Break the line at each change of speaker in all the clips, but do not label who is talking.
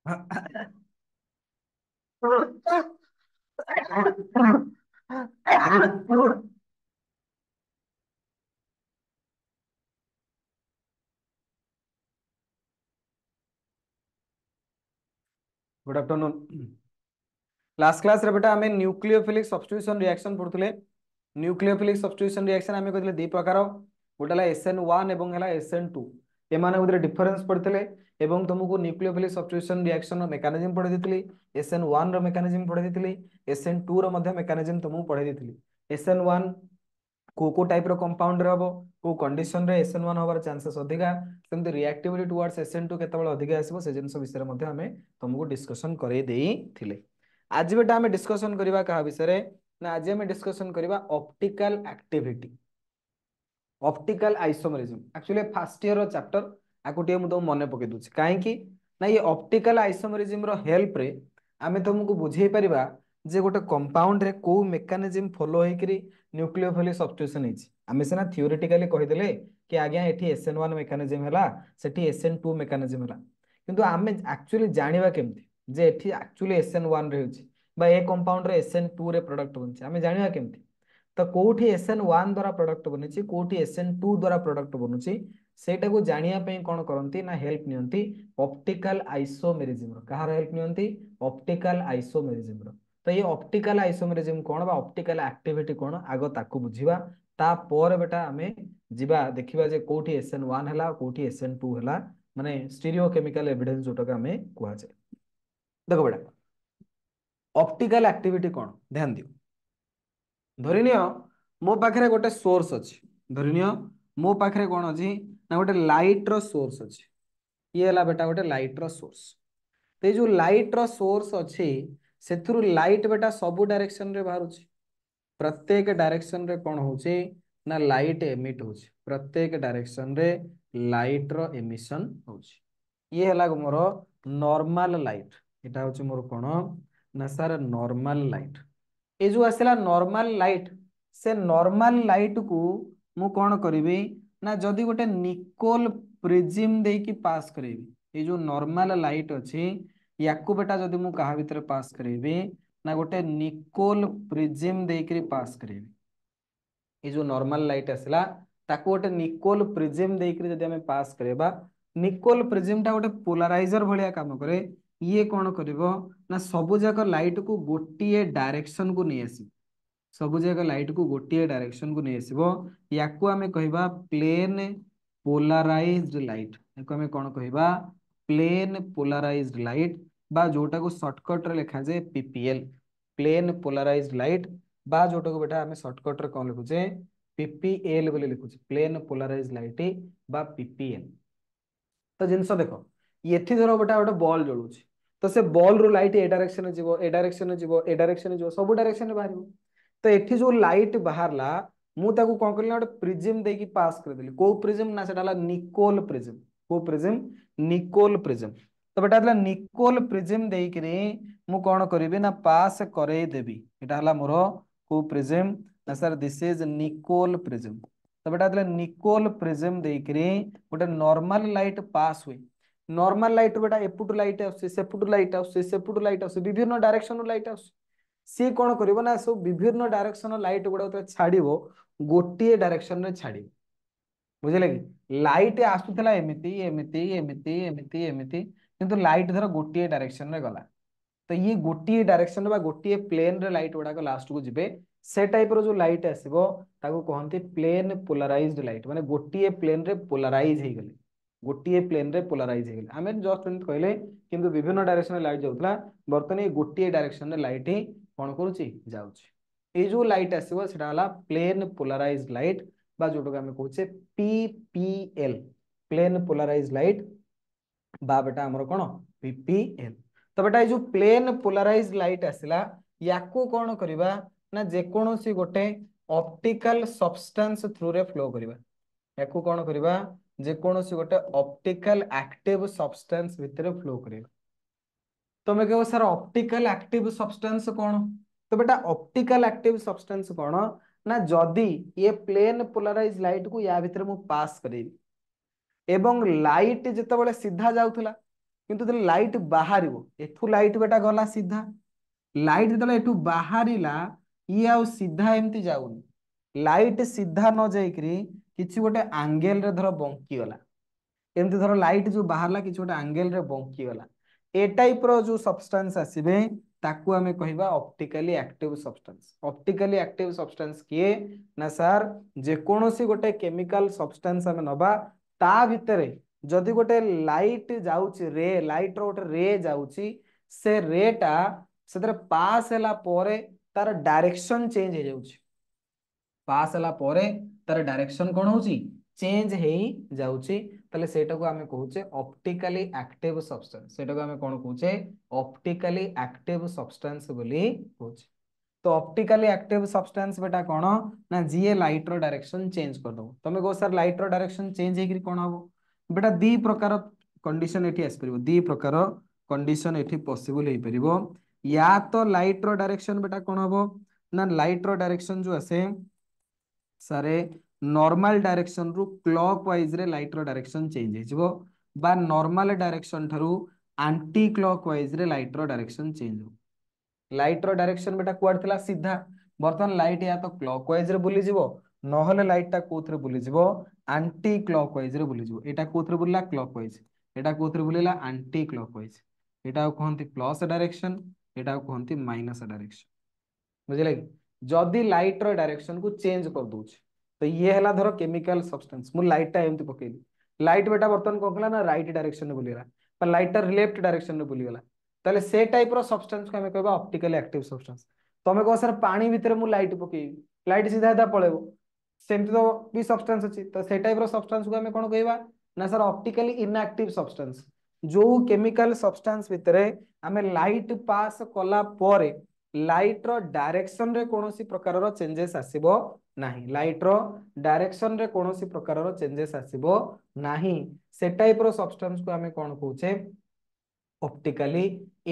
Good afternoon. Last class रे बेटा हमें न्यूक्लियोफिलिक सब्स्टिट्यूशन रिएक्शन पढ़ुଥିଲେ। न्यूक्लियोफिलिक सब्स्टिट्यूशन रिएक्शन हमें कहले दी प्रकार, गोटे है SN1 एवं है SN2। एमाने भितर डिफरेंस पढ़िଥିଲେ एवं तुमको न्यूक्लियोफिलिक सब्स्टिट्यूशन रिएक्शन मेकानिज्म पढ़े देथिली। SN1 रो मेकानिज्म पढ़े देथिली, SN2 रो मध्ये मेकानिज्म तुमको पढ़े देथिली। SN1 को टाइप रो कंपाउंड रे हबो, को कंडीशन रे SN1 होबार चांसेस अधिका, सेमति रिएक्टिविटी टुवर्ड्स SN2 केतेबेले अधिका आसीबो से जिंस विषय मध्ये हमें तुमको डिस्कशन करे देई थिले। आज बेटा हमें डिस्कशन करबा कहा विषय ना, आज हमें डिस्कशन करबा optical activity, optical isomerism. Actually first year रो चैप्टर आकुटिए मु तो मने पके दुछि काहे कि ना ये ऑप्टिकल आइसोमरिज्म रो हेल्प रे आमे तुमको बुझेई परिबा जे गोटे कंपाउंड रे को मेकानिज्म फॉलो हेकरी न्यूक्लियोफिलिक सब्स्टिट्यूशन हिच। आमे सेना थियोरेटिकली कहि देले कि आज्ञा एठी SN1 मेकानिज्म हला, सेठी SN2 मेकानिज्म हला, किंतु आमे एक्चुअली जानिबा केमति जे एठी एक्चुअली SN1 रे होछि बा ए कंपाउंड रे SN2 रे प्रोडक्ट बनछि, आमे जानिबा केमति? तो कोठी SN1 द्वारा प्रोडक्ट बनुछि, कोठी SN2 द्वारा प्रोडक्ट बनुछि, सेटा को जानिया पे कोन करंती ना हेल्प नियंती ऑप्टिकल आइसोमेरिज्म रो। कहार हेल्प नियंती? ऑप्टिकल आइसोमेरिज्म रो। तो ये ऑप्टिकल आइसोमेरिज्म कोन बा ऑप्टिकल एक्टिविटी कोन आगो ताकू बुझिबा, ता पर बेटा हमें जिबा देखिबा जे कोठी SN1 हला कोठी SN2 हला, माने स्टीरियो केमिकल एविडेंस जोटा का हमें कुआ जाय। देखो बेटा ऑप्टिकल एक्टिविटी कोन ध्यान दियो। धरिनियो मो पाखरे गोटे सोर्स अछि, धरिनियो मो पाखरे कोन अछि ना गोटे लाइट रो सोर्स अछि। ये हला बेटा गोटे लाइट रो सोर्स। ते जो लाइट रो सोर्स अछि सेथुरु लाइट बेटा सब डायरेक्शन रे बाहरुछि। प्रत्येक डायरेक्शन रे कोन होछि ना लाइट एमिट होछि, प्रत्येक डायरेक्शन रे लाइट रो एमिशन होछि। ये हला मोर नॉर्मल लाइट, एटा होछि मोर कोन ना सर नॉर्मल लाइट। ये जो आसला नॉर्मल लाइट, से नॉर्मल लाइट को मु कौन करी ना जदि गोटे निकोल प्रिज्म दे की पास करी, ये जो नॉर्मल लाइट अच्छी याकू बेटा जदि मु कहा भितर पास करी ना गोटे निकोल प्रिज्म दे करी पास करी, ये जो नॉर्मल लाइट आसला ताको गोटे निकोल प्रिज्म दे करी जदि हमें पास करबा, निकोल प्रिज्म टा गोटे पोलराइजर भलिया काम करे। ये कौन करिवो ना सबु जाक लाइट को गोटिए डायरेक्शन को नहीं आसी, सबु जाक लाइट को गोटिए डायरेक्शन को नहीं आसीबो। याकू हमें कहबा प्लेन पोलराइज्ड लाइट, याकू हमें कौन कहबा प्लेन पोलराइज्ड लाइट, बा जोटा को शॉर्टकट रे लिखा जाए PPL, प्लेन पोलराइज्ड लाइट, बा जोटा को बेटा हमें शॉर्टकट रे कौन लिखुचे PPL बोली लिखुचे, प्लेन पोलराइज्ड लाइट बा PPL। तो जिनस देखो ये धर बेटा गोटे बॉल जलुची, तो से बॉल रू लाइट ए डायरेक्शन जीवो, ए डायरेक्शन जीवो, ए डायरेक्शन जीवो, सब डायरेक्शन बाहर। तो एठी जो लाइट बाहरला मु ताकू कोन करली गोटे प्रिज्म देकी पास कर देली। को प्रिज्म ना सेटा हला निकोल प्रिज्म, को प्रिज्म निकोल प्रिज्म। तो बेटा हला निकोल प्रिज्म देकरी मु कोन करिवे ना पास करे देबी, एटा हला मोर को प्रिज्म ना sir this is Nicol prism. तो बेटा निकोल प्रिज्म देकरी गोटे नॉर्मल लाइट पास हुए। नॉर्मल लाइट बेटा एपुटू लाइट आउसी, सेपुटू लाइट आउसी, सेपुटू लाइट आउसी, विभिन्न डायरेक्शन लाइट आउसी। सी कौन करिवो ना सब विभिन्न डायरेक्शन लाइट गुड़ा छाड़िबो, गोटिए डायरेक्शन रे छाड़िबो। बुझिले कि लाइट आसुथला एमिति एमिति एमिति एमिति एमिति, किंतु लाइट धर गोटिए डायरेक्शन रे गला। तो ये गोटिए डायरेक्शन बा गोटिए प्लेन रे लाइट गुड़ा लास्ट को जिबे, से टाइप रो जो लाइट आसीबो ताको कहंती प्लेन पोलराइज्ड लाइट, माने गोटिए प्लेन रे पोलराइज हे गले, गोटिए प्लेन रे पोलराइज हे गले। आमे जस्ट एंत कहले किंतु विभिन्न डायरेक्शन रे लाइट जाउतला, बर्तन ये गोटिए डायरेक्शन रे लाइट ही कोन करूची जाउची। ए जो लाइट आसीबो सेटा हला प्लेन पोलराइज्ड लाइट, बा जोटो आमे कहूचे PPL, प्लेन पोलराइज्ड लाइट बा बेटा हमर कोन PPL। तो बेटा जो प्लेन पोलराइज्ड लाइट आसिला याकू कौन करिबा ना जे कोनोसी गोटे ऑप्टिकल सब्सटेंस थ्रू रे फ्लो करिबा, याकू कौन करिबा जे कोनोसी गोटे ऑप्टिकल एक्टिव सब्सटेंस भितर फ्लो करिबा। तुम कहो सर ऑप्टिकल एक्टिव सब्सटेंस कौन? तो बेटा ऑप्टिकल एक्टिव सब्सटेंस कौन ना जदि ये प्लेन पोलराइज लाइट को या भितर मु पास करेबी एवं लाइट जितेबाला सीधा जाउथला, किंतु जब लाइट बाहर एठू लाइट बेटा गला सीधा लाइट जो एठू बाहरिला ये आउ सीधा एमती जाऊनी लाइट सीधा न जाइकरी किछि गोटे एंगल रे धर बंकी गला एमती धर लाइट जो बाहरला किछि गोटे एंगल रे बंकी गला ए टाइप रो जो सब्सटेंस आसीबे ताकू हमें कहबा optically active substance optically active substance किए ना सर जे कोनोसी गोटे केमिकल सब्सटेंस हमें नबा ता भितरे जदि गोटे लाइट जाउची रे लाइट रो गोटे रे जाउची से रे टा सेतरे पास हैला पोरे तार डायरेक्शन चेंज हो जाउची पास हैला पोरे तार डायरेक्शन कोन होउची चेंज हेई जाउची ताले सेटा को हमें कहूचे ऑप्टिकली एक्टिव सब्सटेंस सेटा को हमें कोन कहूचे ऑप्टिकली एक्टिव सब्सटेंस बोली कहूचे तो ऑप्टिकली एक्टिव सब्सटेंस बेटा कोन ना जीए लाइट रो डायरेक्शन चेंज कर दो तमे को सर लाइट रो डायरेक्शन चेंज हेकरी कोन हबो बेटा दी प्रकार कंडीशन एठी आस परिबो दी प्रकार कंडीशन एठी पॉसिबल हे परिबो या तो लाइट रो डायरेक्शन बेटा कोन हबो ना लाइट रो डायरेक्शन जो आसे सारे नॉर्मल डायरेक्शन रु क्लॉकवाइज रे लाइट रो डायरेक्शन चेंज हे जिवो बा normal direction Tharu anti clockwise रे लाइट रो डायरेक्शन चेंज हो लाइट रो डायरेक्शन बेटा कुआड थिला सीधा बर्तमान लाइट या तो क्लॉकवाइज रे बुली जिवो नहले लाइट टा कोथरे बुली जिवो एंटी क्लॉकवाइज रे बुली जिवो एटा कोथरे बुलिला क्लॉकवाइज एटा कोथरे बुलिला एंटी क्लॉकवाइज एटा कहंती प्लस डायरेक्शन एटा कहंती माइनस डायरेक्शन बुझिले कि जदि लाइट रो डायरेक्शन को चेंज कर दोछ तो ये हला धरो केमिकल सब्सटेंस मु लाइट टा एमती पकेली लाइट बेटा बर्तन को कला ना राइट डायरेक्शन में बुलीला पर लाइट टा लेफ्ट डायरेक्शन में बुली गला ताले से टाइप रो सब्सटेंस को हमें कहबा ऑप्टिकली एक्टिव सब्सटेंस तमे को सर पानी भीतर मु लाइट पकेबी लाइट सीधा सीधा पळेबो सेमती तो भी सब्सटेंस अछि तो से टाइप रो सब्सटेंस को हमें कोन कहबा ना सर ऑप्टिकली इनएक्टिव सब्सटेंस जो केमिकल सब्सटेंस भितरे हमें लाइट पास कला परे लाइट रो डायरेक्शन रे कोनोसी प्रकार रो चेंजेस आसीबो नाही लाइट रो डायरेक्शन रे कोनोसी प्रकार रो चेंजेस आसीबो नाही से टाइप रो सब्सटेंस को हमें कोन कहूचे ऑप्टिकली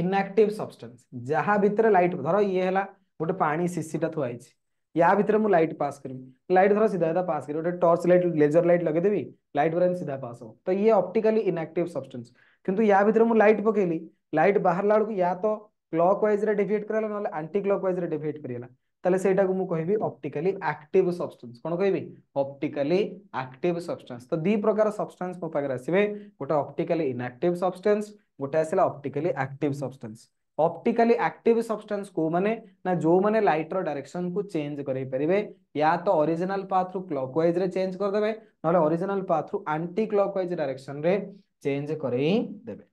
इनएक्टिव सब्सटेंस जहा भितर लाइट धर ये हला गोटे पानी शीशीटा थुआ आइछि या भितर मु लाइट पास करबी लाइट धर सीधा सीधा पास करी गोटे टॉर्च लाइट लेजर लाइट लगे देबी लाइट पूरा सीधा पास हो तो ये ऑप्टिकली इनएक्टिव सब्सटेंस किंतु या भितर मु लाइट पकेली लाइट बाहर लाड़ को या तो क्लॉकवाइज रे डेविएट करला नले एंटी क्लॉकवाइज रे डेविएट करियला ताले सेटा को मु कहबी ऑप्टिकली एक्टिव सब्सटेंस कोन कहबी ऑप्टिकली एक्टिव सब्सटेंस तो दी प्रकार सब्सटेंस मो पाकर आसीबे गोटे ऑप्टिकली इनएक्टिव सब्सटेंस गोटे आसिला optically active substance optically active substance को माने ना जो माने लाइट रो डायरेक्शन को चेंज करै परिबे या तो ओरिजिनल पाथ रु क्लॉकवाइज रे चेंज कर देबे नले ओरिजिनल पाथ रु एंटी क्लॉकवाइज डायरेक्शन रे चेंज करै देबे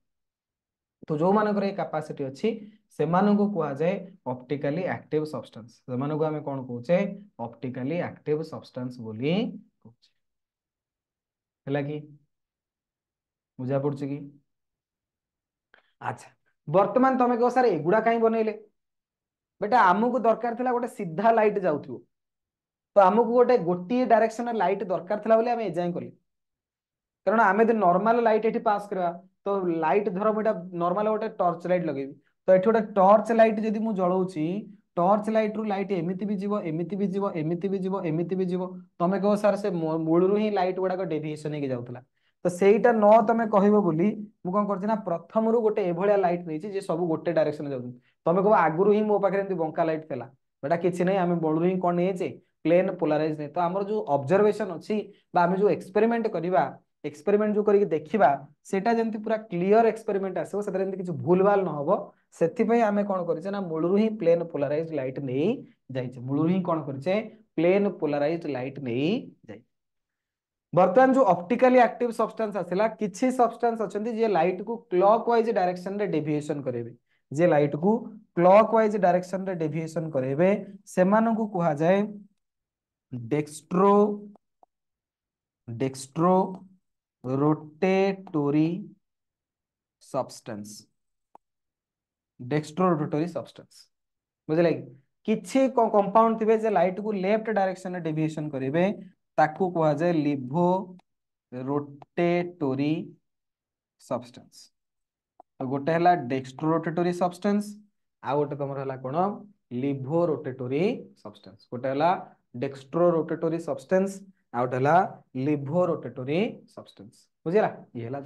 तो जो मानकर कैपेसिटी अच्छी से मानकु कुआ जाए ऑप्टिकली एक्टिव सब्सटेंस से मानकु हमें कोन कहूचे ऑप्टिकली एक्टिव सब्सटेंस बोली कहूचे हला कि बुझा पड़छ कि अच्छा वर्तमान तमे कहो सर एगुडा काई बनेले बेटा आमको दरकार थिला गोटे सीधा लाइट जाउथिबो तो आमको गोटे गोटी डायरेक्शन लाइट दरकार थिला बोली हमें एजाय करले कारण आम यदि नॉर्मल लाइट ये पास करवा तो लाइट धर मुझे नॉर्मल गोटे टॉर्च लाइट लगे तो ये गोटे टॉर्च लाइट जदि मुझे जलाऊँगी टॉर्च लाइट रु लाइट एमती भी जीव एमती भी जीव एमती भी जीव एमती भी जीव तमें कह सर से मूलरू ही लाइट गुड़ाक डेविएशन हो जाऊला तो सहीटा न तमें कहब बोली मुझे कौन करना प्रथम रू गोटे एभलिया लाइट नहीं जे सब गोटे डायरेक्शन जाऊँ तमें कह आगुरी ही मो पाखे बंका लाइट था बेटा किसी नहीं आम बड़ू ही कौन नहीं प्लेन पोलाराइज नहीं तो आम जो ऑब्जर्वेशन अच्छी आम जो एक्सपेरिमेंट करवा एक्सपेरिमेंट जो करके देखिबा सेटा जेंति पूरा क्लियर एक्सपेरिमेंट आसो सेटा जेंति किछु भूलभाल न होबो सेति आमे कोन करिसे ना मूलरू ही प्लेन पोलराइज लाइट नहीं जाइछे मूलरू ही कोन करिसे प्लेन पोलराइज लाइट नहीं जाय बर्तमान जो ऑप्टिकली एक्टिव सब्सटेंस आसिला किछि सब्सटेंस अछंती जे लाइट को क्लॉकवाइज डायरेक्शन रे डेविएशन करेबे जे लाइट को क्लॉकवाइज डायरेक्शन रे डेविएशन करेबे सेमानन को कहा जाय डेक्स्ट्रो रोटेटोरी सब्सटेंस डेक्स्ट्रो रोटेटोरी सब्सटेंस बुझले किछि कंपाउंड थिबे जे लाइट को लेफ्ट डायरेक्शन में डेविएशन करिवे ताकू कहा जाय लिभो रोटेटोरी सब्सटेंस तो गोटे हला डेक्स्ट्रो रोटेटोरी सब्सटेंस आ गोटे तमर हला कोन लिभो रोटेटोरी सब्सटेंस गोटे हला डेक्स्ट्रो रोटेटोरी सब्सटेंस आ गोटे हला लिभो रोटेटोरी सब्सटेंस बुझिला ये हला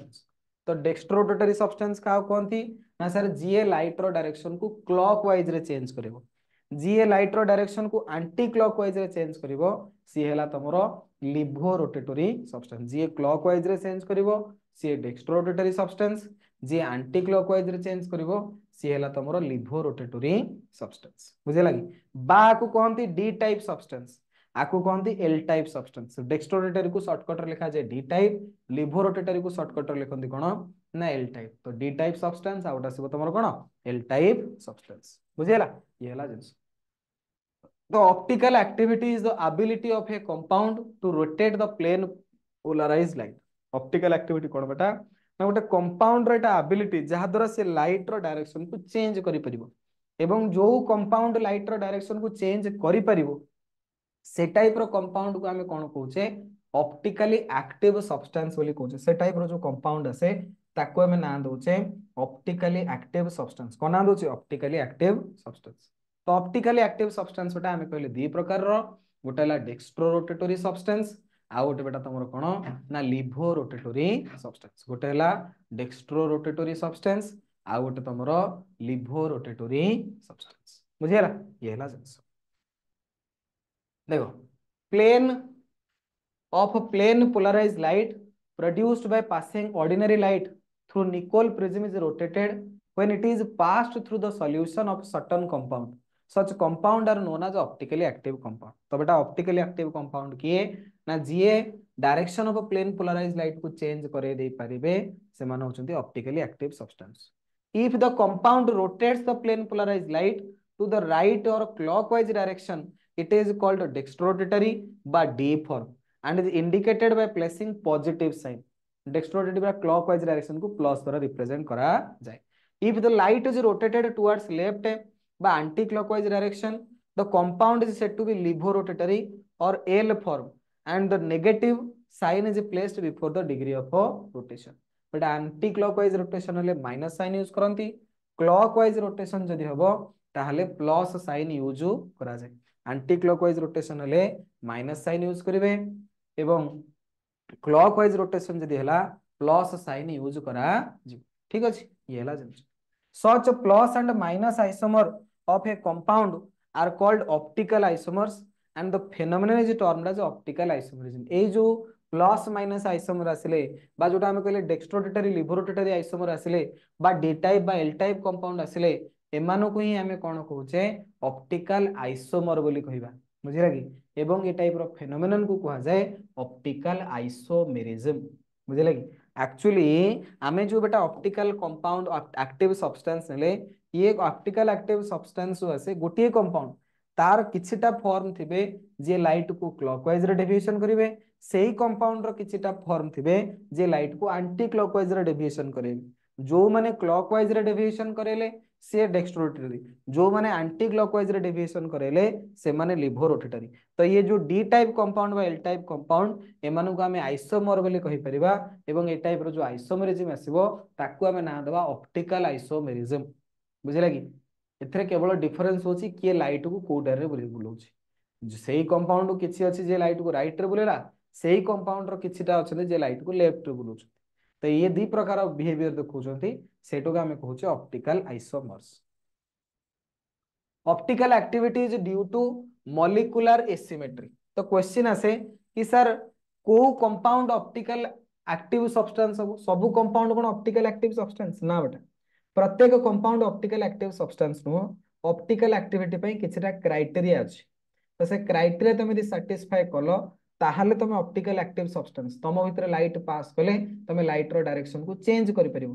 तो डेक्स्ट्रोरोटेटरी सब्सटेंस क्या कहती ना सर जीए लाइट रो डायरेक्शन को क्लॉक वाइज रे चेंज करिवो जीए लाइट रो डायरेक्शन को एंटी क्लॉक वाइज रे चेंज करिवो सी हैला तमरो लिभो रोटेटरी सब्सटेंस जीए क्लॉक वाइज रे चेंज करिवो सी डेक्स्ट्रोरोटेटरी सब्सटेंस जी एंटी क्लॉक वाइज रे चेंज करिवो सी हैला तमरो लिभो रोटेटरी सब्सटेंस बुझे लगी बा को कहंती डी टाइप सब्सटेंस आकु कहंती एल टाइप सब्सटेंस डेक्स्ट्रोरोटेटरी को शॉर्टकट रे लिखा जाय डी टाइप लिभो रोटेटरी को शॉर्टकट रे लिखंती कोन ना एल टाइप तो डी टाइप सब्सटेंस आउट आसीबो तमरो कोन एल टाइप सब्सटेंस बुझेला ये हला जिंस the optical activity is the ability of a compound to rotate the plane polarized light optical activity कोन बेटा ना गोटे कंपाउंड रो एटा एबिलिटी जहा द्वारा से लाइट रो डायरेक्शन को चेंज करि परिबो एवं जो कंपाउंड लाइट रो डायरेक्शन को चेंज करि परिबो से टाइप रो कंपाउंड को हमें कोन कहूचे ऑप्टिकली एक्टिव सब्सटेंस बोली कहूचे से टाइप रो जो कंपाउंड आसे ताको हमें नाम दोचे ऑप्टिकली एक्टिव सब्सटेंस कोन नाम दोचे ऑप्टिकली एक्टिव सब्सटेंस तो ऑप्टिकली एक्टिव सब्सटेंस उटा हमें कहले दी प्रकार रो गोटे ला डेक्स्ट्रोरोटेटरी सब्सटेंस आ गोटे बेटा तमरो कोन ना लिभो रोटेटरी सब्सटेंस गोटे ला डेक्स्ट्रोरोटेटरी सब्सटेंस आ गोटे तमरो लिभो रोटेटरी सब्सटेंस बुझियला ये हला जिंस देखो plane of a plane polarized light produced by passing ordinary light through Nicol prism is rotated when it is passed through the solution of certain compound. Such compound are known as optically active compound. तो बेटा optically active compound किए ना जिए direction of a plane polarized light को change करे दे परिबे से माने होचंती optically active substance. If the compound rotates the plane polarized light to the right or clockwise direction, it is called dextrorotatory by D form. And is indicated by placing positive sign dextrorotatory by clockwise direction को plus द्वारा represent करा जाए if the light is rotated towards left by anti clockwise direction the compound is said to be levorotatory or L form and the negative sign is placed before the degree of rotation but anti clockwise rotation हेले minus sign use करंती clockwise rotation जदि हबो ताहले plus sign use करा जाए anti clockwise rotation हेले minus sign use करिवे एवं clockwise rotation जदि हला प्लस साइन यूज करा जी ठीक अछि ये हला जिंस such plus and minus isomer of a compound are called optical isomers and the phenomenon is termed as optical isomerism ए जो प्लस माइनस आइसोमर आसिले बा जोटा हम कहले डेक्स्ट्रोरोटेटरी लिवरोटेटरी आइसोमर आसिले बा डी टाइप बा एल टाइप कंपाउंड आसिले एमानो को ही हमें कोन कहूचे ऑप्टिकल आइसोमर बोली कहिबा बुझिला कि एवं ए टाइप रो फेनोमेनन को कहा जाए ऑप्टिकल आइसोमेरिज्म बुझिला कि एक्चुअली आमे जो बेटा ऑप्टिकल कंपाउंड एक्टिव सब्सटेंस नेले ये ऑप्टिकल एक्टिव सब्सटेंस आसे गोटिए कंपाउंड तार किछिटा फॉर्म थिबे जे लाइट को क्लॉकवाइज रे डेविएशन करिवे सेही कंपाउंड रो किछिटा फॉर्म थिबे जे लाइट को एंटी क्लॉकवाइज रे डेविएशन करेबे जो माने क्लॉकवाइज रे डेविएशन करेले से डेक्स्ट्रोरोटेटरी जो माने एंटी क्लॉकवाइज रे डेविएशन करेले से माने लिवरोटेटरी तो ये जो डी टाइप कंपाउंड बा एल टाइप कंपाउंड एमानु को हमें आइसोमर बोली कहि परिबा एवं ए टाइप रो जो आइसोमेरिज्म आसीबो ताकू हमें ना देबा ऑप्टिकल आइसोमेरिज्म बुझिला कि एथरे केवल डिफरेंस होची कि लाइट को को डायरे बुलाउची सेही कंपाउंड किछि अछि जे लाइट को राइट रे बुलेला सेही कंपाउंड रो किछिटा अछि जे लाइट को लेफ्ट रे बुलाउची तो ये दी प्रकार बिहेवियर देखौछंती सेटो का हमें कहूचे optical isomers optical activity is due to molecular asymmetry तो क्वेश्चन आसे कि सर को कंपाउंड ऑप्टिकल एक्टिव सब्सटेंस सब कंपाउंड कोन ऑप्टिकल एक्टिव सब्सटेंस ना बेटा प्रत्येक कंपाउंड ऑप्टिकल एक्टिव सब्सटेंस नो ऑप्टिकल एक्टिविटी पई किछटा क्राइटेरिया अछि तो से क्राइटेरिया तुम यदि सैटिस्फाई कलो ताहले तुम ऑप्टिकल एक्टिव सब्सटेंस तुम भीतर लाइट पास कले तुम लाइट रो डायरेक्शन को चेंज करि परिबो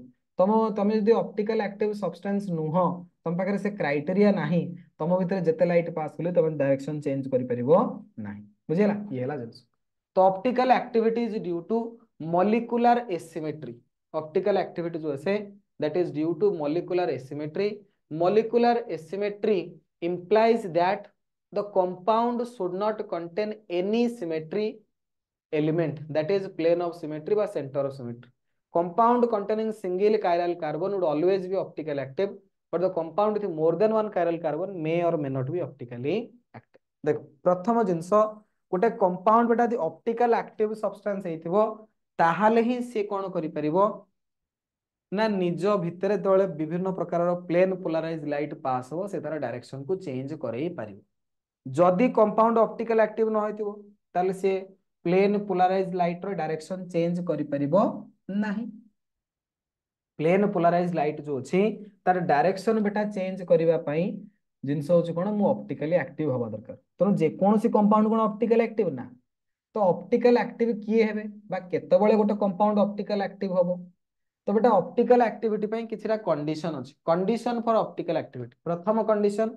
तुम यदि ऑप्टिकल एक्टिव सब्सटेंस नुह तुम पाखे से क्राइटेरिया नाही तुम भीतर जते लाइट पास कले तुम डायरेक्शन चेंज करि परिबो नाही बुझिला ये हला जिंस तो optical activity is due to molecular asymmetry optical activity जो है that is due to molecular asymmetry molecular asymmetry implies that the compound should not contain any symmetry element that is plane of symmetry by center of symmetry compound containing single chiral carbon would always be optically active but the compound with more than one chiral carbon may or may not be optically active देखो प्रथम जिंस गोटे compound बेटा optical active substance हेतिबो ताहाले ही से कोन करि परिबो ना निज भितर तले विभिन्न प्रकार प्लेन पोलाराइज लाइट पास हो से तार डायरेक्शन को चेंज करई पारिबो जदि कंपाउंड ऑप्टिकल एक्टिव न होइतिबो ताले से प्लेन पोलाराइज लाइट रो डायरेक्शन चेंज करि परिबो नाही प्लेन पोलाराइज लाइट जो अछि तार डायरेक्शन बेटा चेंज करबा पई जिंस होछि कोन मु ऑप्टिकली एक्टिव हवा दरकार तनो जे कोनसी कंपाउंड कोन ऑप्टिकल एक्टिव ना तो ऑप्टिकल एक्टिव किए हेबे बा केतबळे गोटे कंपाउंड ऑप्टिकल एक्टिव हबो तो बेटा ऑप्टिकल एक्टिविटी पई किछरा कंडीशन अछि कंडीशन फॉर ऑप्टिकल एक्टिविटी प्रथम कंडीशन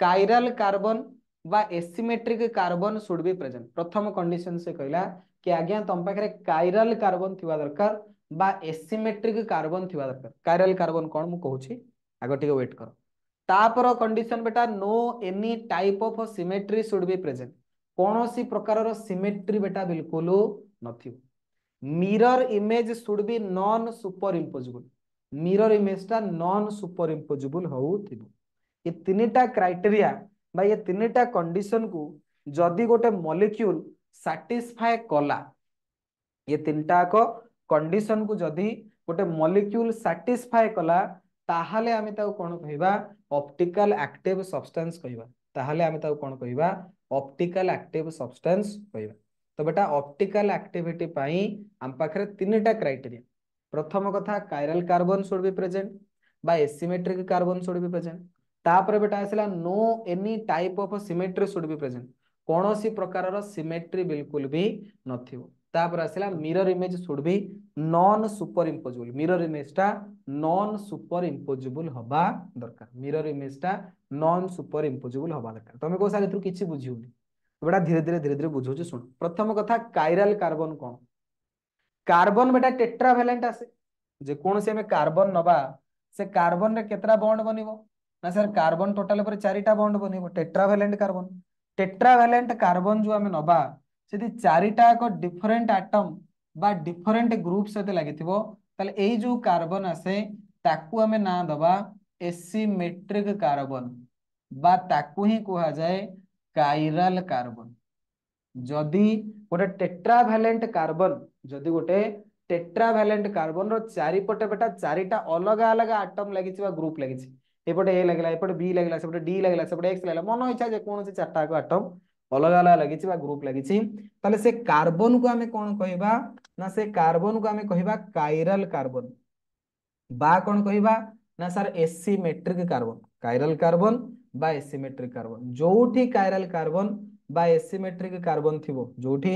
कायरल कार्बन बा asymmetric carbon should be present प्रथम कंडीशन से कहला कि आज्ञा तुम पाखरे कायरल कार्बन थिबा दरकार बा एसिमेट्रिक कार्बन थिबा दरकार कायरल कार्बन कोन मु कहूछि आगो टिके वेट करो तापर कंडीशन बेटा no any type of symmetry should be present कौनसी प्रकार सिमेट्री बेटा बिल्कुल नथिबो mirror image should be non superimposable mirror image टा नॉन सुपर इम्पोजिबल होउथिबो ये तीनटा क्राइटेरिया बा ये तीनटा कंडीशन को जदि गोटे मॉलिक्यूल सैटिस्फाई कला ये तीनटा को कंडीशन को जदि गोटे मॉलिक्यूल सैटिस्फाई कला ताहाले आमे ताऊ कोन कहबा ऑप्टिकल एक्टिव सब्सटेंस कहबा ताहाले आमे ताऊ कोन कहबा ऑप्टिकल एक्टिव सब्सटेंस कहबा तो बेटा ऑप्टिकल एक्टिविटी पाई हम पाखरे तीनटा क्राइटेरिया प्रथम कथा chiral carbon should be present बा asymmetric carbon should be present तापर बेटा आसला no any type of symmetry should be present कौनसी प्रकार सिमेट्री बिल्कुल भी नथिबो तापर आसला mirror image should be non superimposable mirror image टा नॉन सुपर इम्पोजिबल हबा दरकार मिरर इमेज टा नॉन सुपर इम्पोजिबल हबा दरकार तमे को सारे किछि बुझिउनी बेटा धीरे धीरे बुझौछि सुन प्रथम कथा कायरल कार्बन कोन कार्बन बेटा टेट्रावैलेंट आसे जे कोन से हमें कार्बन नबा से कार्बन रे केतरा बॉन्ड बनिबो ना सर कार्बन टोटल पर चारिटा बॉन्ड बनिबो टेट्रावैलेंट कार्बन जो हमें नबा सेदी चारिटा को डिफरेंट एटम बा डिफरेंट ग्रुप सते लागिथिबो ताले एई जो कार्बन आसे ताकू हमें ना दबा एसिमेट्रिक कार्बन बा ताकू ही कहा जाए कायरल कार्बन जदि गोटे टेट्रावैलेंट कार्बन जदि गोटे टेट्रावैलेंट कार्बन रो चारिपटे बेटा चारिटा अलग अलग एटम लागिछि बा ग्रुप लागिछि एपटे ए लागला एपटे बी लागला सेपटे डी लागला सेपटे एक्स लागला मन इच्छा जे कोन से चारटा को एटम अलग अलग लागिछि बा ग्रुप लागिछि ताले से कार्बन को हमें कोन कहबा ना से कार्बन को हमें कहबा कायरल कार्बन बा कोन कहबा ना sir asymmetric carbon chiral carbon बा एसिमेट्रिक कार्बन जोठी कायरल कार्बन बा एसिमेट्रिक कार्बन थिबो जोठी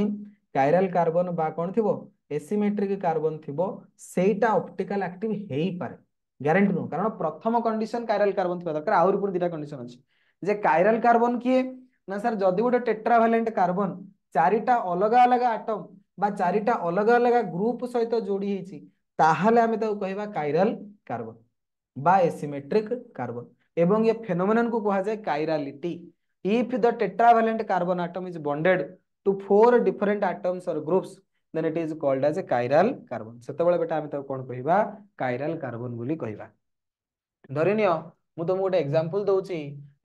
कायरल कार्बन बा कोन थिबो एसिमेट्रिक कार्बन थिबो सेटा ऑप्टिकल एक्टिव हेई पारे ग्यारंटी नो कारण प्रथम कंडीशन कायरल कार्बन थिबा दरकार आउर पुर दिटा कंडीशन अछि जे कायरल कार्बन किए ना सर जदि गोटे टेट्रावैलेंट कार्बन चारिटा अलग अलग एटम बा चारिटा अलग अलग ग्रुप सहित जोड़ी हेछि ताहाले हमें ताऊ कहबा कायरल कार्बन बा एसिमेट्रिक कार्बन एवं ये फेनोमेनन को कहा जाए chirality if the tetravalent carbon atom is bonded to four different atoms or groups then it is called as a chiral carbon सेतेबेले बेटा हम ताऊ कोन कहबा कायरल कार्बन बोली कहबा धरिनियो मु तुमको गोटे एग्जांपल दउची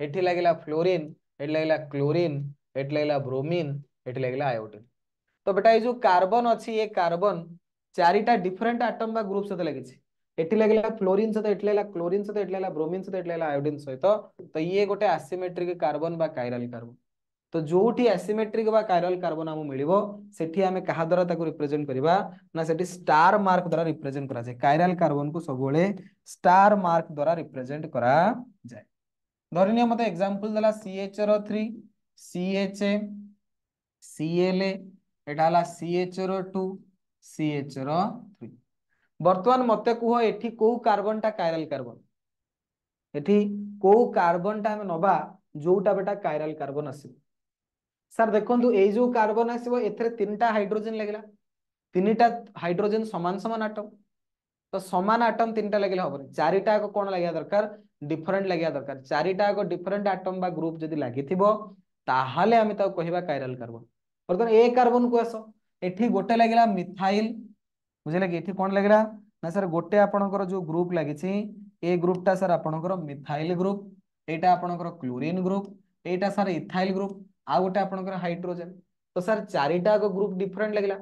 एठी लागिला फ्लोरीन एठी लागिला क्लोरीन एठी लागिला ब्रोमीन एठी लागिला आयोडीन तो बेटा ये जो कार्बन अछि ये कार्बन चारिटा डिफरेंट एटम बा ग्रुप सहित लागिछि एठी लागला फ्लोरीन सहित एठी लागला क्लोरीन सहित एठी लागला ब्रोमीन सहित एठी लागला आयोडीन सहित तो ये गोटे एसिमेट्रिक कार्बन बा कायरल कार्बन तो जोठी एसिमेट्रिक बा कायरल कार्बन हमु मिलिबो सेठी हमें कहा द्वारा ताको रिप्रेजेंट करबा ना सेठी स्टार मार्क द्वारा रिप्रेजेंट करा जाय कायरल कार्बन को सबोले स्टार मार्क द्वारा रिप्रेजेंट करा जाय धरिनियो मते एग्जांपल देला CHR3 CHA CLA एटा हला CHR2 CHR3 वर्तमान मते कुह एठी को कार्बन टा कायरल कार्बन एठी को कार्बन टा हम नबा जोटा बेटा कायरल कार्बन आसी सर देखंतु ए जो कार्बन आसीबो एथरे तीनटा हाइड्रोजन लागला तीनटा हाइड्रोजन समान समान एटम तो समान एटम तीनटा लागले हबो चारिटा को कोन लागिया दरकार डिफरेंट लागिया दरकार चारिटा को डिफरेंट एटम बा ग्रुप जदी लागिथिबो ताहाले हम ता कहबा कायरल कार्बन वर्तमान ए कार्बन को आसो एठी गोटे लागला मिथाइल बुझले कि एठी कोन लागला ना सर गोटे आपनकर जो ग्रुप लागिछि ए ग्रुप टा सर आपनकर मिथाइल ग्रुप एटा आपनकर क्लोरीन ग्रुप एटा सर इथाइल ग्रुप आ गोटे आपनकर हाइड्रोजन तो सर चारिटा को ग्रुप डिफरेंट लागला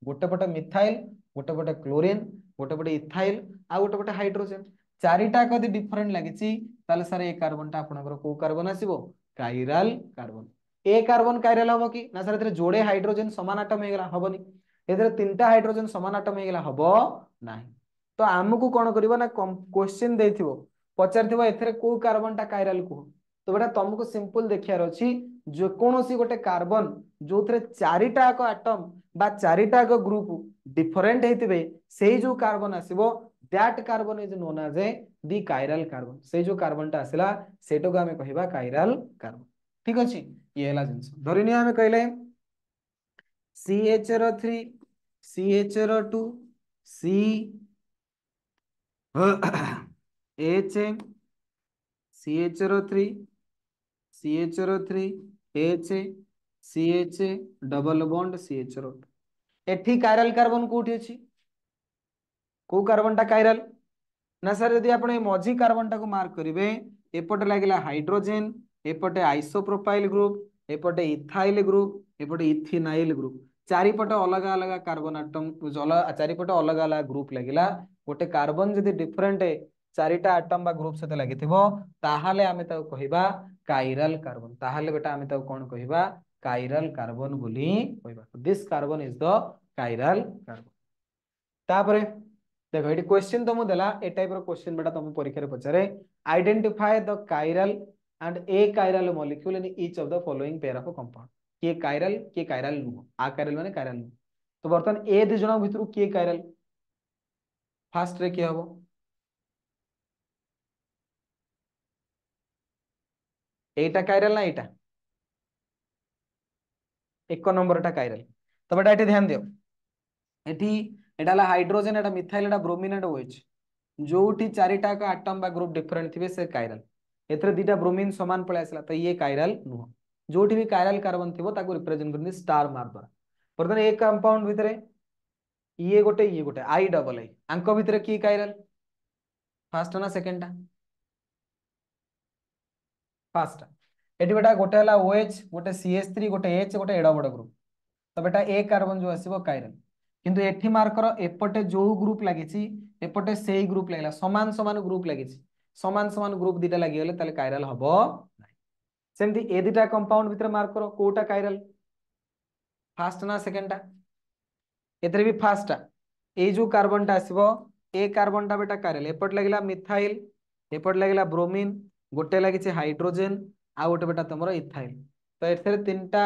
गोटे पटे मिथाइल गोटे पटे क्लोरीन गोटे पटे इथाइल आ गोटे पटे हाइड्रोजन चारिटा कदी डिफरेंट लगी ताले सर ए कार्बन टा आपनकर को कार्बन आसीबो कायरल कार्बन ए कार्बन कायरल हम कि ना सर जोड़े हाइड्रोजन समान आटम हो गला हबनी एथरे तीनटा हाइड्रोजन समान आटम हो गला हबो नाही तो आमको कौन करबो ना क्वेश्चन देथिबो पचारथिबो एथरे को कार्बन टा कायरल को तो बेटा तुमको सिंपल देखियार अछि जो कोनोसी गोटे कार्बन जो थरे चारिटा को एटम बा चारिटा को ग्रुप डिफरेंट हेतिबे सेही जो कार्बन आसीबो that carbon is known as a the chiral carbon से जो कार्बन टा आसिला सेटो को हमें कहिबा कायरल कार्बन ठीक अछि ये हला जिंस धरिनी हमें कहले CH3 CH2 C H CH3 CH3 H CH double bond CH2 एठी कायरल कार्बन कोठी अछि को कार्बन टा कायरल ना सर यदि आपण मझी कार्बन टा को मार्क करिवे एपटे लागिला हाइड्रोजन एपटे आइसोप्रोपाइल ग्रुप एपटे इथाइल ग्रुप एपटे इथिनाइल ग्रुप चारिपटे अलग अलग कार्बन आटम चारिपटे अलग अलग ग्रुप लागिला गोटे कार्बन यदि डिफरेंट चारिटा आटम बा ग्रुप सहित लागिथिबो ताहाले आमे ताको कहिबा कायरल कार्बन ताहाले बेटा आमे ताको कोन कहिबा कायरल कार्बन बोली कहिबा this carbon is the chiral carbon तापरे देखो ये क्वेश्चन तुम देला ए टाइप रो क्वेश्चन बेटा तुम परीक्षा रे पचारे identify the chiral and achiral molecule in each of the following pair of compound के कायरल नु आ कायरल माने कायरल नु तो बर्तन ए दि जण भितरु के कायरल फास्ट रे के हबो एटा कायरल ना एटा एक नंबर टा कायरल तो बेटा एटी ध्यान दियो एटी एटा ला हाइड्रोजन एटा मिथाइल एटा ब्रोमीन एटा ओएच जोठी चारिटा का एटम बा ग्रुप डिफरेंट थिबे से कायरल एथरे दीटा ब्रोमीन समान पळे आसला त ये कायरल नुह जोठी भी कायरल कार्बन थिबो ताको रिप्रेजेंट करनी स्टार मार्क द्वारा परदन एक कंपाउंड भितरे ये गोटे आई डबल आई आंको भितरे की कायरल फास्ट ना सेकंड टा फास्ट एटी बेटा गोटे हला OH गोटे CH3 गोटे H गोटे एडा बड ग्रुप तो बेटा ए कार्बन जो आसीबो कायरल किंतु एठी मार्कर एपटे जो ग्रुप लागिछि एपटे सेही ग्रुप लागला समान समान ग्रुप लागिछि समान समान ग्रुप दीटा लागि गेले ताले कायरल हबो नाही सेमति ए दीटा कंपाउंड भितर मार्क करो कोटा कायरल फास्ट ना सेकंड टा एतरे भी फास्ट टा ए जो कार्बन टा आसीबो ए कार्बन टा बेटा कायरल एपट लागिला मिथाइल एपट लागिला ब्रोमीन गोटे लागिछि हाइड्रोजन आ गोटे बेटा तमरो इथाइल तो एथरे तीनटा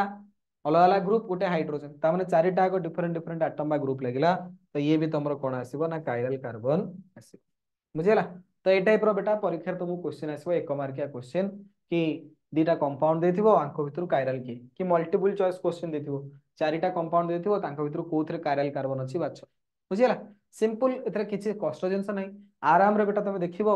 अलग अलग ग्रुप गोटे हाइड्रोजन ता माने चारिटा को डिफरेंट डिफरेंट एटम बा ग्रुप लागिला तो ये भी तमरो कोन आसीबो ना कायरल कार्बन आसीबो बुझिला तो ए टाइप रो बेटा परीक्षा रे तुमको क्वेश्चन आसीबो एक मार्किया क्वेश्चन कि दीटा कंपाउंड देथिबो आंको भितर कायरल कि मल्टीपल चॉइस क्वेश्चन देथिबो चारिटा कंपाउंड देथिबो तांको भितर कोथरे कायरल कार्बन अछि बाछ बुझिला सिंपल एतरे किछि कष्ट जिंस नै आराम रे बेटा तुम देखिबो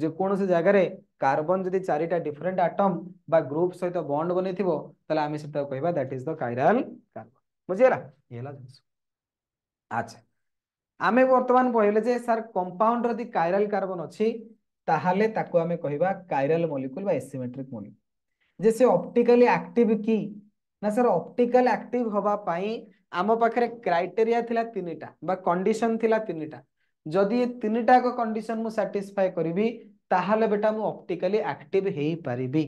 जे कोन से जगह रे कार्बन जदि चारिटा डिफरेंट एटम बा ग्रुप सहित बॉन्ड बनेथिबो तले आमे सेटा कहबा that is the chiral carbon बुझिला येला जिंस अच्छा आमे वर्तमान कहले जे सर कंपाउंड रदि कायरल कार्बन अछि ताहाले ताको आमे कहबा कायरल मॉलिक्यूल बा एसिमेट्रिक मॉलिक्यूल जे से ऑप्टिकली एक्टिव की ना सर ऑप्टिकल एक्टिव होबा पाई आम पाखरे क्राइटेरिया थिला तीनटा बा कंडीशन थिला तीनटा जदि ये तीनटा को कंडीशन मु सैटिस्फाई करिवि ताहाले बेटा मु ऑप्टिकली एक्टिव हेई परिबि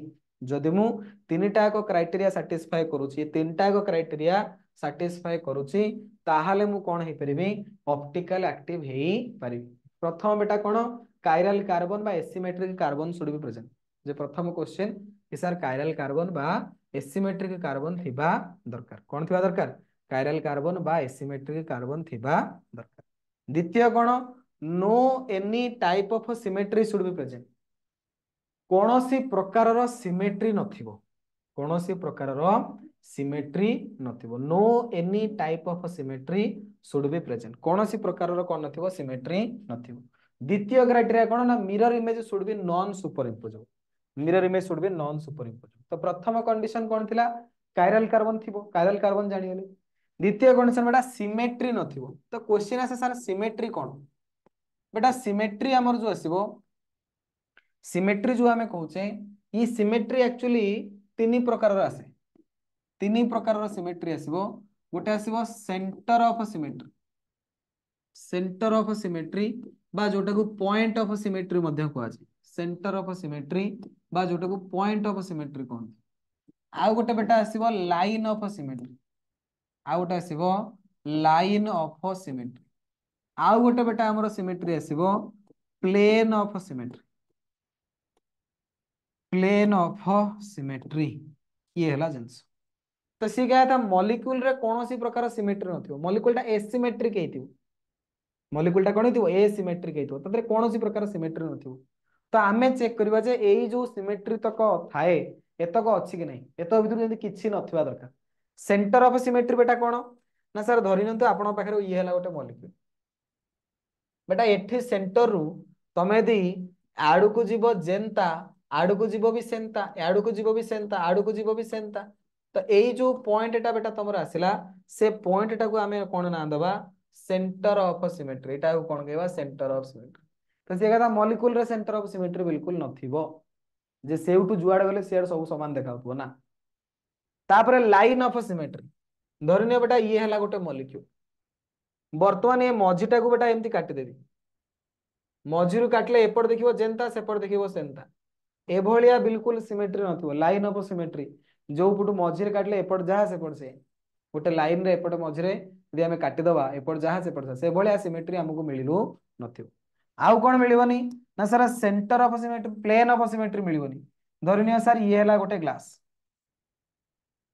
जदि मु तीनटा को क्राइटेरिया सैटिस्फाई करूची तीनटा को क्राइटेरिया सैटिस्फाई करूची ताहाले मु कोन हेई परिबि ऑप्टिकल एक्टिव हेई परिबि प्रथम बेटा कोन कायरल कार्बन बा asymmetric carbon should be present जे प्रथम क्वेश्चन कि सर कायरल कार्बन बा एसिमेट्रिक कार्बन थिबा दरकार कोन थिबा दरकार कायरल कार्बन बा एसिमेट्रिक कार्बन थिबा दरकार द्वितीय कोन no any type of symmetry should be present कोनोसी प्रकारर सिमेट्री नथिबो कोनोसी प्रकारर सिमेट्री नथिबो no any type of symmetry should be present कोनोसी प्रकारर कोन नथिबो सिमेट्री नथिबो द्वितीय क्राइटेरिया कोन ना mirror image should be non superimposable mirror image should be non superimposable तो प्रथम कंडीशन कोन थिला कायरल कार्बन थिबो कायरल कार्बन जानि गेले द्वितीय कंडीशन बेटा सिमेट्री नथिबो तो क्वेश्चन आसे सर सिमेट्री कोन बेटा सिमेट्री हमर जो आसीबो सिमेट्री जो हमें कहूचे ये सिमेट्री एक्चुअली तीन प्रकार आसे तीन प्रकार सिमेट्री आसीबो गोटे आसीबो centre of symmetry centre of symmetry बा जोटा को पॉइंट ऑफ सिमेट्री मध्य को आज सेंटर ऑफ सिमेट्री बा जोटा को पॉइंट ऑफ सिमेट्री कहते आउ गोटे बेटा आसीबो लाइन ऑफ सिमेट्री आउ गोटे आसीबो लाइन ऑफ सिमेट्री आउ गोटे बेटा हमर सिमेट्री आसीबो plane of symmetry plane of symmetry ये हला जिंस तो सी क्या था मॉलिक्यूल रे कौन सी प्रकार सिमेट्री नथिबो मॉलिक्यूल टा एसिमेट्रिक हेतिबो मॉलिक्यूल टा कोन हेतिबो एसिमेट्रिक हेतिबो ततरे कौन सी प्रकार सिमेट्री नथिबो तो आमे चेक करबा जे एई जो सिमेट्री तक थाए एतक अछि कि नहीं एत भितर जदी किछि नथिबा दरकार सेंटर ऑफ सिमेट्री बेटा कोन ना सर धरि नंतु आपण पाखरे ये हला गोटे मॉलिक्यूल बेटा एठी सेंटर रु तमे दी आडू को जीवो जेंता आडू को जीवो भी सेंता आडू को जीवो भी सेंता आडू को जीवो भी सेंता तो एई जो पॉइंट एटा बेटा तमर आसिला से पॉइंट एटा को हमें कोन ना दबा सेंटर ऑफ सिमेट्री एटा को कोन कहबा सेंटर ऑफ सिमेट्री तो से कथा मॉलिक्यूल रे सेंटर ऑफ सिमेट्री बिल्कुल नथिबो जे सेउटू जुआड गले सेड सब समान देखाउतबो ना तापरे लाइन ऑफ सिमेट्री धरिनियो बेटा ये हला गोटे मॉलिक्यूल वर्तमान ये मझीटा को बेटा एमती काटी देबी मझीरु काटले एपट देखिबो जेंता सेपट देखिबो सेंता एभलिया बिल्कुल सिमेट्री नथिबो लाइन ऑफ सिमेट्री जो पुटु मझीरे काटले एपट जहा सेपट से गोटे लाइन रे एपट मझीरे यदि हमें काटी दबा एपट जहा सेपट से भलिया सिमेट्री हमको मिलिलु नथिबो आउ कोन मिलिबोनी ना sir centre of symmetry plane of symmetry मिलिबोनी धरिनियो सर ये हला गोटे ग्लास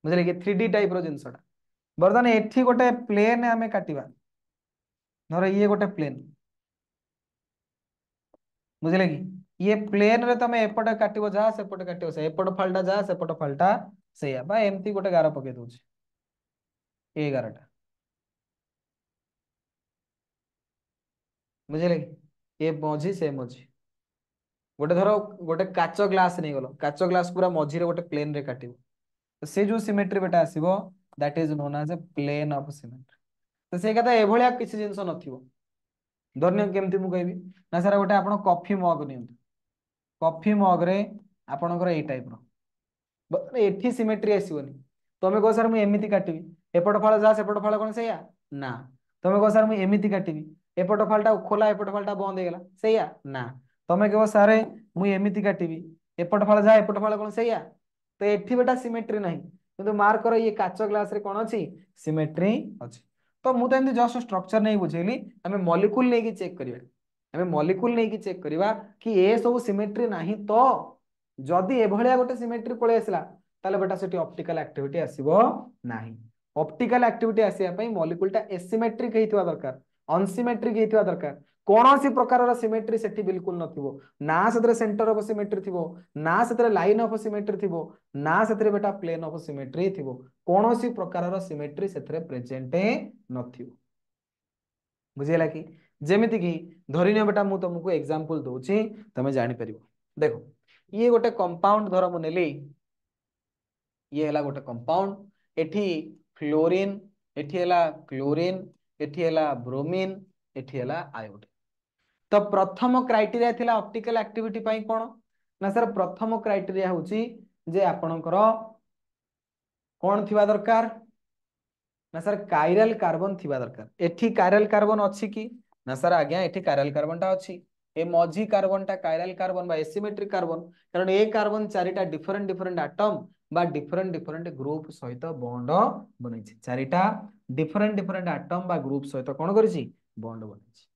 बुझले कि 3D टाइप रो जिंसटा बर्तमान एठी गोटे प्लेन हमें काटिबा धर ये गोटे प्लेन बुझले कि ये प्लेन रे तमे एपटे काटिबो जा सेपटे काटिबो से एपट फाल्टा जा सेपट फाल्टा सेया बा एमती गोटे गार पके दोछि ए गारटा बुझले कि ये मझी से मझी गोटे धर गोटे काच ग्लास नहीं गलो काच ग्लास पूरा मझी रे गोटे प्लेन रे काटिबो तो से जो सिमेट्री बेटा आसीबो that is known as a plane of symmetry तो से कथा एभलिया किछि जिंस नथिबो धरनियो केमती मु कहबी ना सर गोटे आपण कॉफी मग नियंतु कॉफी मग रे आपणकर एई टाइप रो एठी सिमेट्री आसीबोनी तमे कह सर मु एमिति काटिबी एपट फाळ जा सेपट फाळ कोन सेया ना तमे कह सर मु एमिति काटिबी एपट फाळटा खोला एपट फाळटा बंद हेगला सेया ना तमे कह सर मु एमिति काटिबी एपट फाळ जा एपट फाळ कोन सेया तो एठी बेटा सिमेट्री नाही किंतु मार्क कर ये काच ग्लास रे कोन अछि सिमेट्री अछि तो मु तो एमती जस्ट स्ट्रक्चर नहीं बुझेली हमें मॉलिक्यूल नहीं की चेक करिया हमें मॉलिक्यूल नहीं की चेक करिवा कि ए सब सिमेट्री नाही तो जदि एभलिया गोटे सिमेट्री पळे आसला ताले बेटा सेठी ऑप्टिकल एक्टिविटी आसीबो नाही ऑप्टिकल एक्टिविटी आसिया पई मॉलिक्यूल टा एसिमेट्रिक हेतिवा दरकार अनसिमेट्रिक हेतिवा दरकार कौनसी प्रकार सिमेट्री सेठी बिल्कुल नथिबो ना सेतरे सेंटर ऑफ सिमेट्री थिबो ना सेतरे लाइन ऑफ सिमेट्री थिबो ना सेतरे बेटा प्लेन ऑफ सिमेट्री थिबो कौनसी प्रकार सिमेट्री सेतरे प्रेजेंट नथिबो बुझिला कि जेमिति कि धरिनियो बेटा मु तुमको एग्जांपल दोछि तमे जानि परिबो देखो ये गोटे कंपाउंड धर मु नेली ये हला गोटे कंपाउंड एठी फ्लोरीन एठी हला क्लोरीन एठी हला ब्रोमीन एठी हला आयोडीन तो प्रथम क्राइटेरिया थिला ऑप्टिकल एक्टिविटी पई कोन ना सर प्रथम क्राइटेरिया होची जे आपणकर कोन थिबा दरकार ना सर कायरल कार्बन थिबा दरकार एठी कायरल कार्बन अछि कि ना सर आज्ञा एठी कायरल कार्बन टा अछि ए मझी कार्बन टा कायरल कार्बन बा एसिमेट्रिक कार्बन कारण ए कार्बन चारिटा डिफरेंट डिफरेंट एटम बा डिफरेंट डिफरेंट ग्रुप सहित बॉन्ड बनैछि चारिटा डिफरेंट डिफरेंट एटम बा ग्रुप सहित कोन करिछि बॉन्ड बनैछि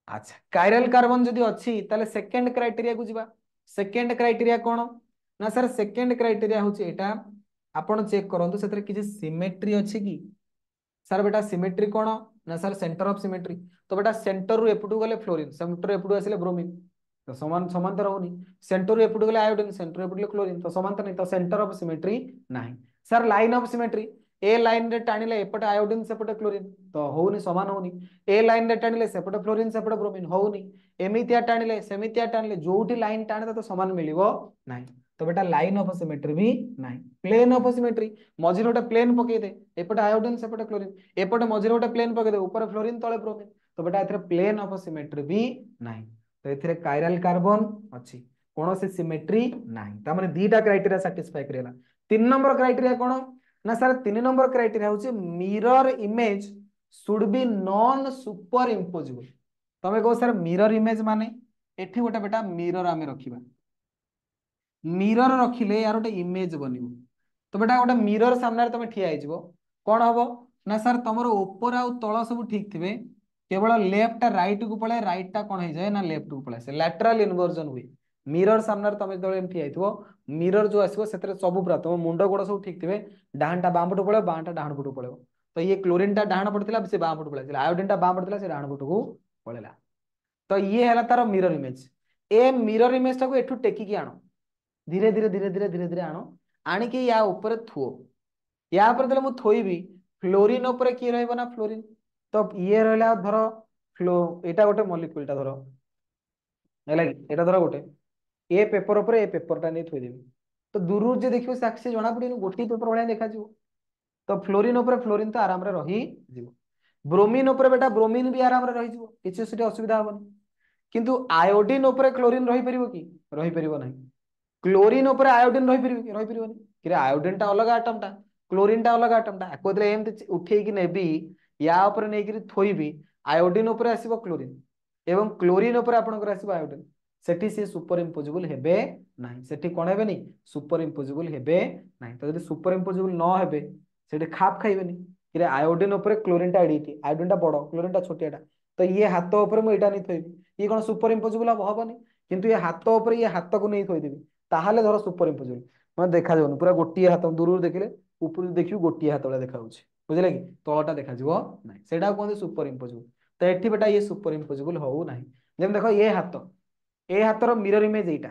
अच्छा कायरल कार्बन जदि अच्छी ताले सेकंड क्राइटेरिया को जिबा सेकंड क्राइटेरिया कोन ना सर सेकंड क्राइटेरिया होची एटा आपण चेक करंतु सेतरे किछि सिमेट्री अछि कि सर बेटा सिमेट्री कोन ना सर सेंटर ऑफ सिमेट्री तो बेटा सेंटर रु एपुटू गले फ्लोरीन सेंटर एपुटू आसिले ब्रोमीन तो समान समांतर होनी सेंटर रु एपुटू गले आयोडीन सेंटर एपुटू क्लोरीन तो समांतर नहीं तो सेंटर ऑफ सिमेट्री नाही sir line of symmetry A line रे टाणिले एपटे आयोडीन सेपटे क्लोरीन तो होउनी समान होउनी ए लाइन रे टाणिले सेपटे फ्लोरीन सेपटे ब्रोमीन होउनी एमितिया टाणिले सेमितिया टाणिले जोठी लाइन टाणे तो समान मिलिबो नाही तो बेटा लाइन ऑफ सिमेट्री भी नाही प्लेन ऑफ सिमेट्री मझिरे गोटे प्लेन पकई दे एपटे आयोडीन सेपटे क्लोरीन एपटे मझिरे गोटे प्लेन पकई दे ऊपर फ्लोरीन तळे ब्रोमीन तो बेटा एथरे प्लेन ऑफ सिमेट्री भी नाही तो एथरे कायरल कार्बन अछि कोनोसी सिमेट्री नाही ता माने दीटा क्राइटेरिया सैटिस्फाई करेला तीन नंबर क्राइटेरिया कोन ना सर तीन नंबर क्राइटेरिया होची mirror image should be non super imposable. तमे कहो सर मिरर इमेज माने एठी गोटे बेटा मिरर आमे रखिबा मिरर रखिले यार गोटे इमेज बनिबो तो बेटा गोटे मिरर सामने तुम ठिया हो कौन हम ना सर तुम ऊपर आउ तल सब ठीक थे केवल लेफ्ट राइट को पड़े राइट टा कौन हो जाए ना लेफ्ट को पड़े से लैटरल इनवर्जन हुए मिरर सामने तुम जो ठिया हो मिरर जो आसो से सब पूरा तुम मुंड गोड़ सब ठीक थे डाणटा बाम पटू पड़े बाँटा डाण पटू पड़े तो ये क्लोरीन टा डाण पड़ता से बाँ पटू पड़े आयोडीन टा बाँ पड़ता से डाण पटू पड़ेगा तो ये है तार मिरर इमेज ए मिरर इमेज टाक एठू टेकिकी आण धीरे धीरे धीरे धीरे धीरे धीरे आण आणिकी या ऊपर थुओ या ऊपर देले मु थोइबी फ्लोरीन ऊपर किए रहइबो ना फ्लोरीन तो ये रहला धर फ्लो एटा गोटे मॉलिक्यूल टा धर हैला कि एटा धर गोटे ए पेपर ऊपर ए पेपर टा नै थोइ देबी तो दूरु जे देखियो साक्षी जणा पड़ी गोटी पेपर भलिया देखा जिवो तो फ्लोरीन ऊपर फ्लोरीन तो आराम रे रही जिवो ब्रोमीन ऊपर बेटा ब्रोमीन भी आराम रे रही जिवो किछि सेठी असुविधा होबनी किंतु आयोडीन ऊपर क्लोरीन रही परिबो कि रही परिबो नाही क्लोरीन ऊपर आयोडीन रही परिबोनी कि आयोडीन टा अलग आटम टा क्लोरीन टा अलग आटम टा को दले एमति उठेई कि नेबी या ऊपर नै कि थोइबी आयोडीन ऊपर आसीबो क्लोरीन एवं क्लोरीन ऊपर आपनकर आसीबो आयोडीन सेठी से सुपर इम्पोजिबल हेबे नाही सेठी कोन हेबेनी सुपर इम्पोजिबल हेबे नाही तो जदि सुपर इम्पोजिबल न हेबे सेठी खाप खाइबेनी कि आयोडीन ऊपर क्लोरीन टा एडिटी आयोडीन टा बड़ क्लोरीन टा छोटियाटा तो ये हाथ ऊपर मु एटा नै थोइबी ये कोन सुपर इम्पोजिबल हबनी किंतु ये हाथ ऊपर ये हाथ को नै थोइदेबी ताहाले धर सुपर इम्पोजिबल मैं देखा जाउनी पूरा गोटिए हाथ दूर देखिले ऊपर देखियो गोटिए हाथ वाला देखा होउछि बुझले कि तळटा देखा जिवो नाही सेटा कोन सुपर इम्पोजिबल तो एठी बेटा ये सुपर इम्पोजिबल होउ नाही जेम देखो ये हाथ ए हाथर मिरर इमेज एटा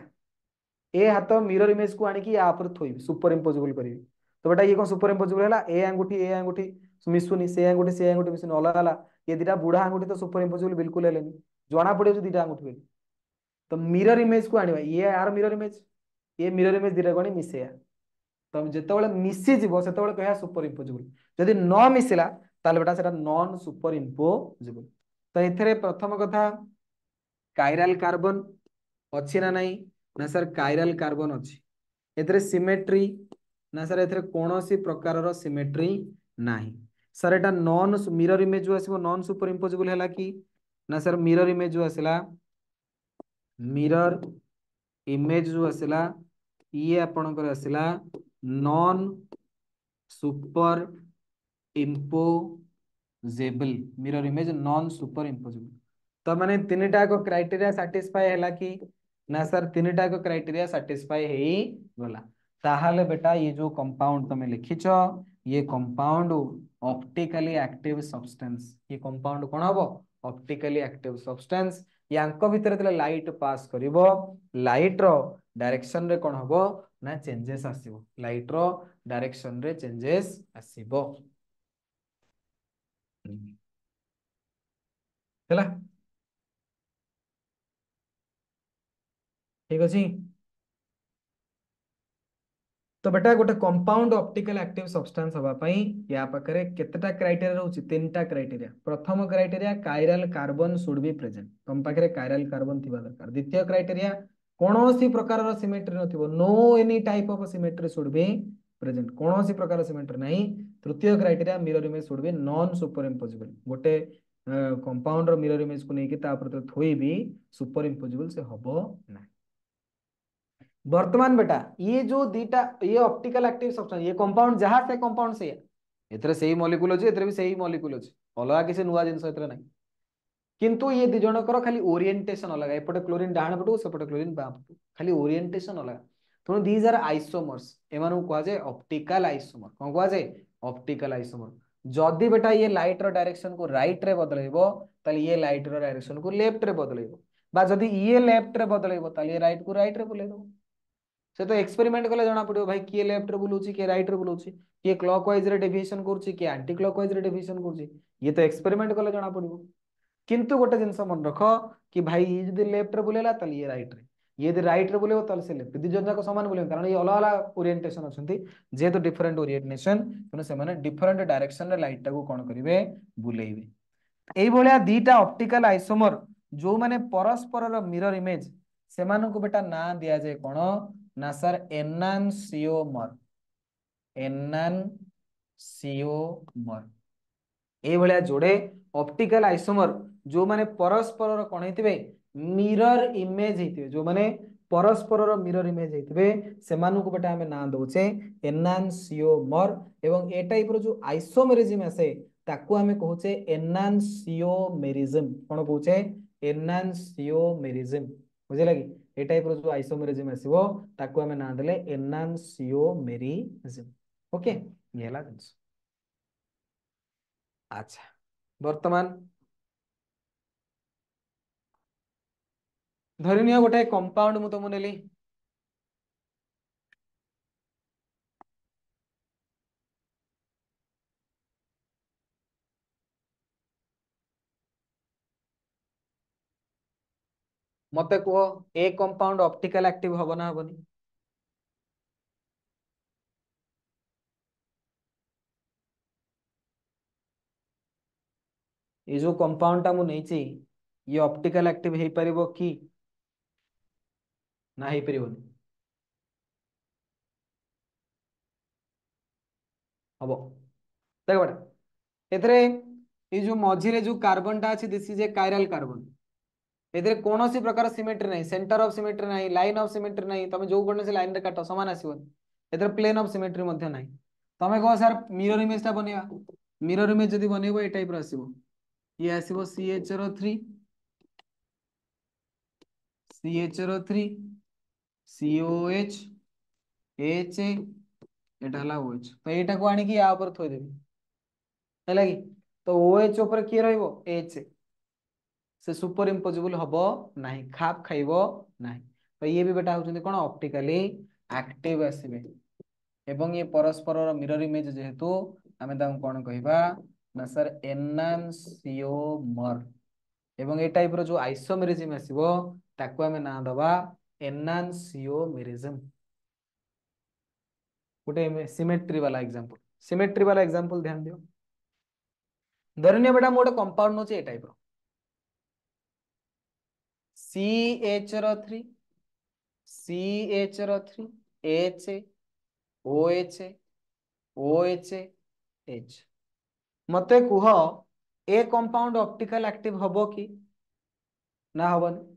ए हाथ मिरर इमेज को आनिकी या ऊपर थोइबी सुपर इम्पोजिबल करिवि तो बेटा ये कोन सुपर इम्पोजिबल हैला ए अंगूठी मिसुनी से अंगूठी मिसुनी अलग हला ये दिटा बुढ़ा अंगूठी तो सुपर इम्पोजिबल बिल्कुल हेलेनी जणा पड़े जो दिटा अंगूठी बेली तो मिरर इमेज को आनिबा ये यार मिरर इमेज ये मिरर इमेज दिटा कोनी मिसेया तो जेतेबेले मिसी जीवो सेतेबेले कहया सुपर इम्पोजिबल जदि न मिसिला ताले बेटा सेटा नॉन सुपर इम्पोजिबल तो एथरे प्रथम कथा कायरल कार्बन अच्छी ना नहीं ना सर कायरल कार्बन अच्छी एथरे सिमेट्री ना सर एथरे कोनोसी प्रकारर सिमेट्री नाही सर एटा नॉन मिरर इमेज जो आसीबो नॉन सुपर इम्पोजिबल हैला कि ना सर मिरर इमेज जो आसिला मिरर इमेज जो आसिला ये आपणकर आसिला non superimposable mirror image non superimposable तो माने तीनटा को क्राइटेरिया सैटिस्फाई हैला कि ना सर तीनटा को क्राइटेरिया सैटिस्फाई हेई गला ताहाले बेटा ये जो कंपाउंड तमे लिखिछ ये कंपाउंड ऑप्टिकली एक्टिव सब्सटेंस ये कंपाउंड कोन हबो ऑप्टिकली एक्टिव सब्सटेंस यांको भितर तले लाइट पास करिवो लाइट रो डायरेक्शन रे कोन हबो ना चेंजेस आसीबो लाइट रो डायरेक्शन रे चेंजेस आसीबो ହେଲା ठीक अछि तो बेटा गोटे कंपाउंड ऑप्टिकल एक्टिव सब्सटेंस हवा पई या पाखरे केतेटा क्राइटेरिया रहउछि तीनटा क्राइटेरिया प्रथम criteria chiral carbon should be present तुम पाखरे कायरल कार्बन थिबा दरकार द्वितीय क्राइटेरिया कोनोसी प्रकार सिमेट्री नथिबो no any type of symmetry should be present कोनोसी प्रकार सिमेट्री नहीं तृतीय criteria mirror image should be non superimposable गोटे कंपाउंड रो मिरर इमेज को नेकी ता ऊपर थोई भी सुपर इम्पोजिबल से हबो ना वर्तमान बेटा ये जो दीटा ये ऑप्टिकल एक्टिव सब्सटेंस ये कंपाउंड जहां से कंपाउंड से एथरे सेही मॉलिक्यूल अछि एथरे भी सेही मॉलिक्यूल अछि अलगा किसी नुवा जिंस एथरे नाही किंतु ये दि जनकर खाली ओरिएंटेशन अलग एपटे क्लोरीन डाहण पटू सेपटे क्लोरीन बाम पटू खाली ओरिएंटेशन अलग तेणु दीज आर आइसोमर्स एमानु कहा जाए ऑप्टिकल आइसोमर कौन कहा जाए ऑप्टिकल आइसोमर जदि बेटा ये लाइट रो डायरेक्शन को राइट रे बदलेबो ताले ये लाइट रो डायरेक्शन को लेफ्ट रे बदलेबो बा जदि ये लेफ्ट रे बदलेबो ताले ये राइट को राइट रे बुलेइबो से तो एक्सपेरिमेंट कले जना पड़ो भाई किए लेफ्ट रे बुलूची किए राइट रे बुलूची किए क्लॉकवाइज रे डेविएशन करूची किए एंटी क्लॉकवाइज रे डेविएशन करूची ये तो एक्सपेरिमेंट कले जना पड़ो किंतु गोटे जिनस मन रख कि भाई ये जदि लेफ्ट रे बुलेला ताले ये राइट रे ये यदि राइट रे बुलेबो ताले से लेफ्ट दि जन जाक समान बुलेबो कारण ये अलग अलग ओरिएंटेशन अछंती जेहेतु डिफरेंट ओरिएंटेशन तने से माने डिफरेंट डायरेक्शन रे लाइट टाको कोन करिवे बुलेइबे एई भलिया दीटा ऑप्टिकल आइसोमर जो माने परस्पर रो मिरर इमेज सेमानन को बेटा ना दिया जाय कोन ना सर एनानसियोमर एनानसियोमर ये भलिया जोड़े ऑप्टिकल आइसोमर जो माने परस्पर कौन होइतिबे मिरर इमेज होइतिबे जो माने परस्पर मिरर इमेज होइतिबे सेमानु को बेटा हमें नाम दोचे एनांसियोमर एवं ए टाइप रो जो आइसोमेरिज्म आसे ताकू हमें कहूचे एनांसियोमेरिज्म कोन कहूचे एनांसियोमेरिज्म बुझे लगी ए टाइप रो जो आइसोमेरिज्म आसीबो ताकू हमें नाम देले एनांसियोमेरिज्म ओके ये हला जिंस अच्छा वर्तमान धरि नियो गोटे कंपाउंड मु तुमु नेली मते कहो ए कंपाउंड ऑप्टिकल एक्टिव हबो ना हबनी ये जो कंपाउंड टा मु नेची ये ऑप्टिकल एक्टिव हे परिबो की ना हे परिबोनी हबो देख बेटा एथरे ये जो मझिरे जो कार्बन टा अछि this is a chiral carbon एथरे कोनोसी प्रकार सिमेट्री नहीं सेंटर ऑफ सिमेट्री नहीं लाइन ऑफ सिमेट्री नहीं तमे जो कोनोसी लाइन रे काटो समान आसीबो एथरे प्लेन ऑफ सिमेट्री मध्य नहीं तमे कहो सर मिरर इमेज टा बनेवा मिरर इमेज जदी बनेबो ए टाइप रो आसीबो ये आसीबो CH3 CH3 COH H एटा हला OH तो एटा को आनी कि या ऊपर थोई देबी हैला कि तो OH ऊपर की रहइबो H से सुपर इम्पोजिबल हबो नाही खाप खाइबो नाही तो ये भी बेटा होचंदी कोन ऑप्टिकली एक्टिव आसीबे एवं ये परस्पर मिरर इमेज जेहेतु आमे दाम कोन कहिबा ना सर एनांसियोमर एवं ए टाइप रो जो आइसोमेरिज्म आसीबो ताकू आमे ना दबा एनांसियोमेरिज्म गोटे सिमेट्री वाला एग्जांपल ध्यान दियो धरनिया बेटा मोटे कंपाउंड नोचे ए टाइप रो CH3 CH3 H OH OH H मते कुह ए कंपाउंड ऑप्टिकल एक्टिव हबो कि ना हबनी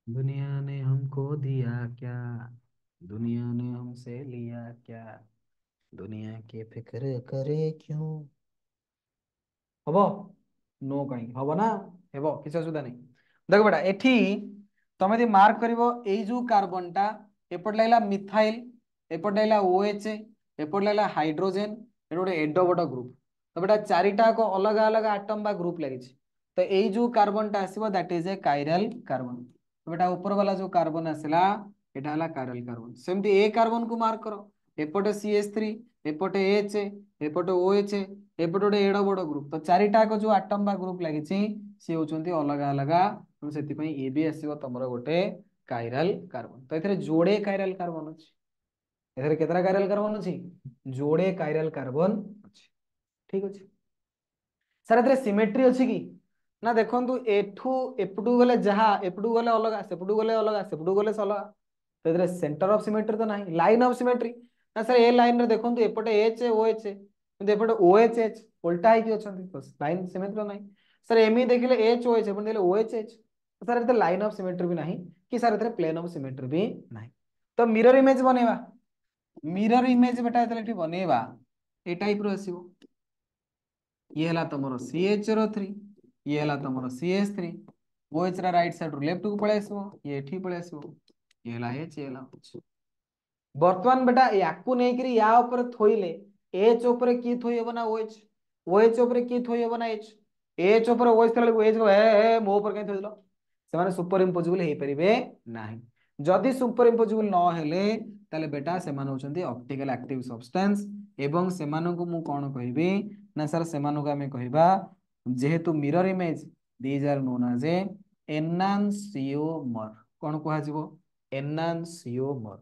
दुनिया ने हमको दिया क्या दुनिया ने हमसे लिया क्या दुनिया के फिक्र करे क्यों हबो नो कहीं हबो ना हेबो किछ असुविधा नहीं देखो बेटा एठी तमे यदि मार्क करिवो एई जो कार्बन टा एपट लागला मिथाइल एपट लागला OH एपट लागला हाइड्रोजन एटा गोटे एडो बड ग्रुप तो बेटा चारिटा को अलग अलग एटम बा ग्रुप लागिछ तो एई जो कार्बन टा आसीबो that is a chiral carbon तो बेटा ऊपर वाला जो कार्बन आसिला एटा हला कायरल कार्बन सेमती ए कार्बन को मार्क करो एपटे CH3 एपटे H एपटे OH एपटे गोटे एडो बड़ ग्रुप तो चारिटा को जो आटम बा ग्रुप लागी सी होचंती अलग अलग सेति पई ए भी आसीबो तमरो गोटे कायरल कार्बन तो एथरे जोड़े कायरल कार्बन अछि एथरे केतरा कायरल कार्बन अछि जोड़े कायरल कार्बन अछि ठीक अछि सर एथरे सिमेट्री अछि कि ना देखंतु एठू एपटू गले जहा एपटू गले अलग सेपटू गले अलग सेपटू गले अलग तो एथरे सेंटर ऑफ सिमेट्री तो नाही लाइन ऑफ सिमेट्री ना सर ए लाइन रे देखंतु एपटे H OH किंतु एपटे OH उल्टा है कि अछंती तो लाइन सिमेट्री नाही सर एमी देखिले H OH एपटे देखिले OH सर एते लाइन ऑफ सिमेट्री भी नाही कि सर एते प्लेन ऑफ सिमेट्री भी नाही तो मिरर इमेज बनेवा मिरर इमेज बेटा एते बनेवा ए टाइप रो आसीबो ये हला तमरो CH3 ये हला तमरो CH3 OH रा राइट साइड रो लेफ्ट को पळे आसीबो ये एठी पळे आसीबो ये हला H ये हला OH वर्तमान बेटा याकू नै करी या ऊपर थोइले H ऊपर की थोइ होबो ना OH OH ऊपर की थोइ होबो ना H H ऊपर OH थले OH को ए मो ऊपर कहीं थोइलो से माने सुपर इम्पोजिबल हे परिबे नाही जदि सुपर इम्पोजिबल न हेले ताले बेटा से माने होचंती ऑप्टिकल एक्टिव सब्सटेंस एवं से मानो को मु कोन कहिबी ना सर से मानो को हमें कहिबा जेहेतु mirror image these are known as a enantiomer कोन कहै जिवो एनांसियोमर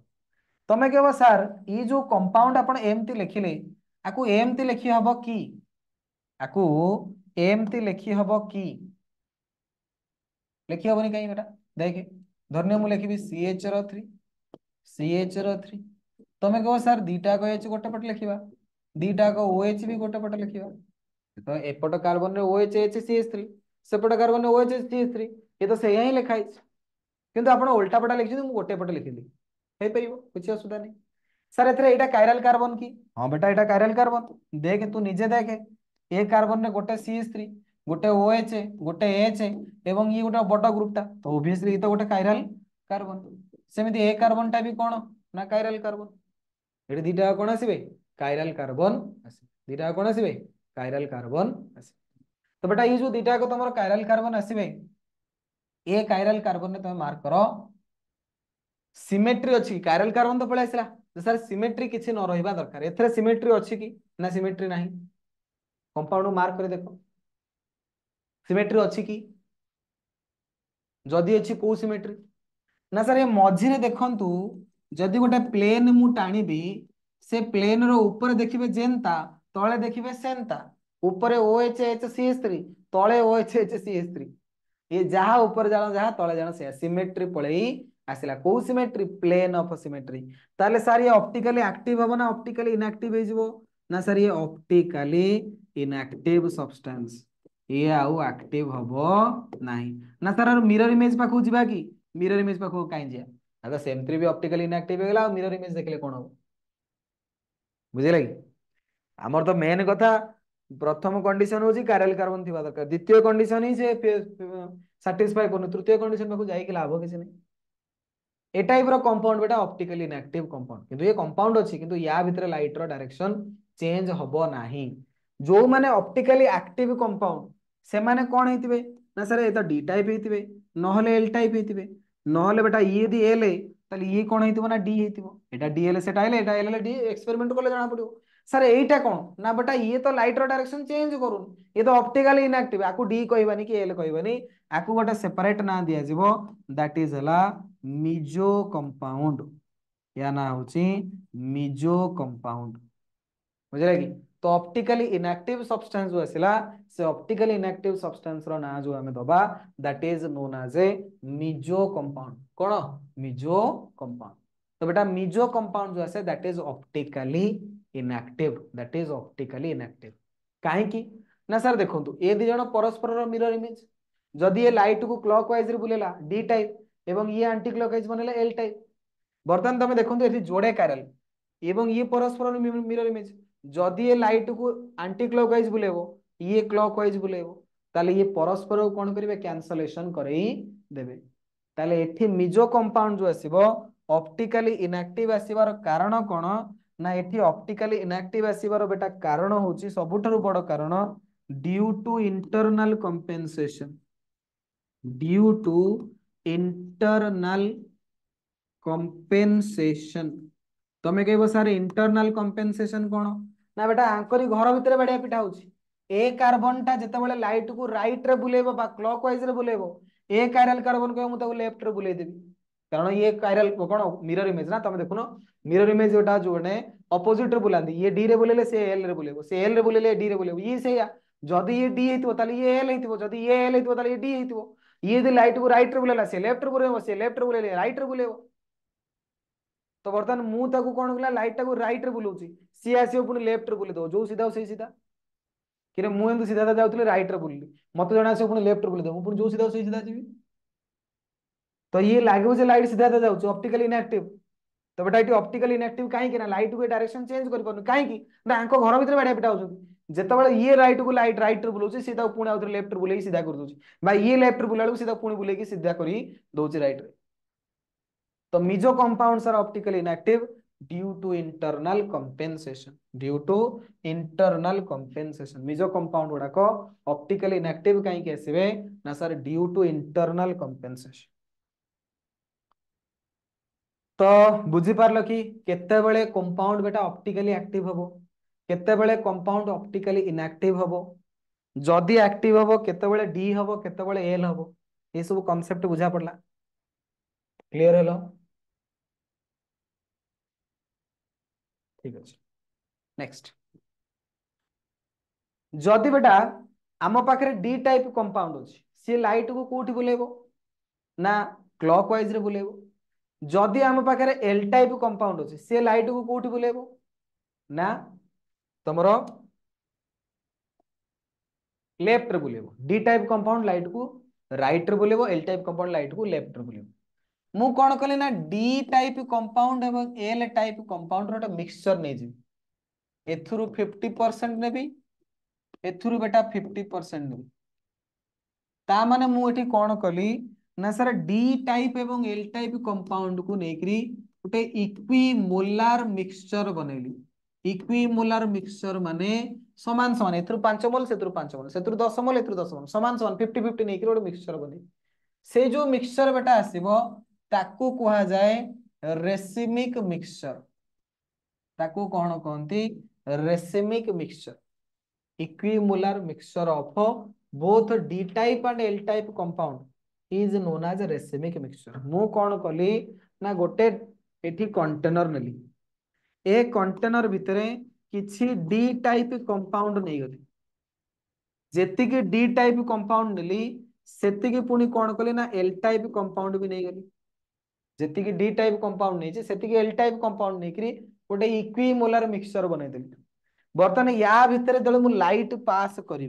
तमे कहबो सर ई जो कंपाउंड आपण एमती लिखिले आकु एमती लिखि हबो की आकु एमती लिखि हबो की लिखि हबोनी कहीं बेटा देखे धन्य मु लिखी CH3 CH3 तमें कह सर दीटा को H गोटे पटे लिखा दीटा को OH भी गोटे पटे लिखा तो एपट कार्बन रे OH CH3 सेपट कार्बन रे OH CH3 ये तो सही ही लिखाई किंतु आपण उल्टा पटा लिखि मु गोटे पटे लिखिली हे परिबो कुछ असुविधा नहीं सर एथरे एटा कायरल कार्बन की हां बेटा एटा कायरल कार्बन देख तू निजे देख ए कार्बन ने गोटे CH3 गोटे OH गोटे H एवं ये गोटे बड़ ग्रुपटा तो ऑब्वियसली ये तो गोटे कायरल कार्बन सेमिति ए कार्बन टा भी कोन ना कायरल कार्बन एठी दीटा कोन आसीबे कायरल कार्बन आसी दीटा कोन आसीबे कायरल कार्बन आसी तो बेटा ये जो दीटा को तमरो कायरल कार्बन आसीबे ए कायरल कार्बन ने तुम मार्क करो सिमेट्री अच्छी कायरल कार्बन तो पळै आसला सर सिमेट्री किछि न रहिबा दरकार एथरे सिमेट्री अच्छी कि ना सिमेट्री नाही कंपाउंड मार्क करे देखो सिमेट्री अच्छी कि जदि अच्छी को सिमेट्री ना सर ये मझिरे देखंतु जदि गोटे प्लेन मु टाणीबी से प्लेन रो ऊपर देखिबे जेंता तळे देखिबे सेंता ऊपर OHHCH3 तळे OHHCH3 ये जहाँ ऊपर जान जहाँ तले जान से सिमेट्री पळई आसिला को सिमेट्री प्लेन ऑफ सिमेट्री ताले सर ये ऑप्टिकली एक्टिव हबो ना ऑप्टिकली इनएक्टिव हे जिवो ना सर ये ऑप्टिकली इनएक्टिव सब्सटेंस ये आउ एक्टिव हबो नाही ना सर मिरर इमेज पाखु जिबा की मिरर इमेज पाखु काई जिया अगर सेम3 भी ऑप्टिकली इनएक्टिव हे गेला मिरर इमेज देखले कोन हो बुझिला की हमर तो मेन कथा प्रथम कंडीशन होची कायरल कार्बन थिबा दरकार द्वितीय कंडीशन ही से सैटिस्फाई करनु तृतीय कंडीशन पाखु जाई के लाभ किसी नहीं ए टाइप रो कंपाउंड बेटा ऑप्टिकली इनएक्टिव कंपाउंड किंतु ये कंपाउंड अछि किंतु या भितर लाइट रो डायरेक्शन चेंज हबो नाही जो माने ऑप्टिकली एक्टिव कंपाउंड से माने कोन हेतिबे ना सर ए तो डी टाइप हेतिबे नहले एल टाइप हेतिबे नहले बेटा ये दी एल ताले ये कोन हेतिबो ना डी हेतिबो एटा डीएल सेटा एल एटा एल डी एक्सपेरिमेंट कोले जाना पड़िबो सर एटा कोन ना बेटा ये तो लाइट रो डायरेक्शन चेंज करून ये तो ऑप्टिकली इनएक्टिव आकु डी कहबानी कि एल कहबानी आकु गोटे सेपरेट ना दिया जिवो दैट इज हला मिजो कंपाउंड या ना होची मिजो कंपाउंड बुझला कि तो ऑप्टिकली इनएक्टिव सब्सटेंस जो आसिला से ऑप्टिकली इनएक्टिव सब्सटेंस रो ना जो हमें दबा that is known as a meso compound कोन मिजो कंपाउंड तो बेटा मिजो कंपाउंड जो आसे that is optically inactive that is optically inactive काहे की ना सर देखंतु ए दी जण परस्पर रो मिरर इमेज जदि ये लाइट को क्लॉकवाइज रे बुलेला डी टाइप एवं ये एंटी क्लॉकवाइज बनेला एल टाइप बर्तमान तमे देखंतु एथि जोड़े कायरल एवं ये परस्पर मिरर इमेज जदि ये लाइट को एंटी क्लॉकवाइज बुलेबो ये क्लॉकवाइज बुलेबो ताले ये परस्पर को कोन करिवे कैंसलेशन करई देबे ताले एथि मिजो कंपाउंड जो आसीबो ऑप्टिकली इनएक्टिव आसीबार कारण कोन ना एथि ऑप्टिकली इनएक्टिव आसीबार बेटा कारण होची सबुठारु बड़ कारण due to internal compensation due to internal compensation तमे कहबो सर इंटरनल कंपेंसेशन कोन ना बेटा आंकरी घर भितर बड़िया पिटा होची ए कार्बन टा जते बेले लाइट को राइट रे बुलेबो बा क्लॉकवाइज रे बुलेबो ए कायरल कार्बन को मु ताको लेफ्ट रे बुले देबी कारण ये कायरल कोन मिरर इमेज ना तमे देखुनो मिरर इमेज जोटा जोने ऑपोजिट रे बुलांदी ये डी रे बुलेले से एल रे बुलेबो से एल रे बुलेले डी रे बुलेबो ये सेया जदी ये डी हेतिबो ताले ये एल हेतिबो जदी ये एल हेतिबो ताले ये डी हेतिबो ये यदि लाइट को राइट रे बुलेला से लेफ्ट रे बुलेबो से लेफ्ट रे बुलेले राइट रे बुलेबो तो बर्तमान मु ताकू कोन कला लाइट टाकू राइट रे बुलौची सी आसीओ पुनी लेफ्ट रे बुले दो जो सीधा से सीधा कि मु एंतु सीधा जाउतले राइट रे बुलली मते जणा आसीओ पुनी लेफ्ट रे बुले दो मु पुनी जो सीधा से सीधा जीवी तो ये लागो जे लाइट सीधा जाउची ऑप्टिकली इनएक्टिव तो बेटा इटी ऑप्टिकली इनएक्टिव काहे कि ना लाइट को डायरेक्शन चेंज कर पनु काहे कि ना आंको घर भीतर बाडा पिटा होछन जेतेबेले ये राइट को लाइट राइट रे बुलौची सीधा पुनी आउतरे लेफ्ट रे बुलेई सीधा कर दोची भाई ये लेफ्ट रे बुलालू सीधा पुनी बुलेई की सीधा करी दोची राइट रे तो मिजो compounds are optically inactive due to internal compensation due to internal compensation मिजो कंपाउंड गुडा को ऑप्टिकली इनएक्टिव काहे कि आसीबे ना sir due to internal compensation तो बुझी पारलो कि केते बेले कंपाउंड बेटा ऑप्टिकली एक्टिव हबो केते बेले कंपाउंड ऑप्टिकली इनएक्टिव हबो जदी एक्टिव हबो केते बेले डी हबो केते बेले एल हबो ये सब कांसेप्ट बुझा पड़ला क्लियर हेलो ठीक अछि नेक्स्ट जदि बेटा आम पाखे डी टाइप कंपाउंड अच्छी सी लाइट को कोठी बुलेबो ना क्लॉकवाइज रे बुलेबो। जदि आम पाखे एल टाइप कंपाउंड अच्छे सी लाइट को कौटी बुलेबो ना तुमर लेफ्ट रे बुलेबो। डी टाइप कंपाउंड लाइट को राइट रे बुलेबो, एल टाइप कंपाउंड लाइट को लेफ्ट रे बुलेबो। मु कौन कली ना डी टाइप कंपाउंड एवं एल टाइप कंपाउंड रो मिक्सचर नहीं जी एथुरु 50% नेबी एथुरु बेटा 50% नेबी। ता माने मु एठी कौन कली ना सर डी टाइप एवं एल टाइप कंपाउंड को नेकरी गोटे इक्विमोलार मिक्सचर बनेली। इक्विमोलार मिक्सचर माने समान समान एथुरु 5 मोल सेथुरु 5 मोल सेथुरु 10 मोल एथुरु 10 मोल समान समान 50-50 नेकरी गोटे मिक्सचर बने। से जो मिक्सचर बेटा आसीबो ताकू कहा जाए रेसिमिक मिक्सचर। ताकू कौन कहती racemic mixture. Equimolar mixture of both D type and L type compound is known as racemic mixture. मु कौन कली ना गोटे एठी कंटेनर नेली ए कंटेनर भितरे किछि डी टाइप कंपाउंड नहीं गली जेतिकी डी टाइप कंपाउंड नेली सेतिकी पुनी कौन कली ना एल टाइप कंपाउंड भी नहीं गली। जेतिकी डी टाइप कंपाउंड नहीं सेतिकी एल टाइप कंपाउंड नहीं करी गोटे इक्विमोलार मिक्सचर बनै देली। बर्तमान या भितर जो मु लाइट पास करी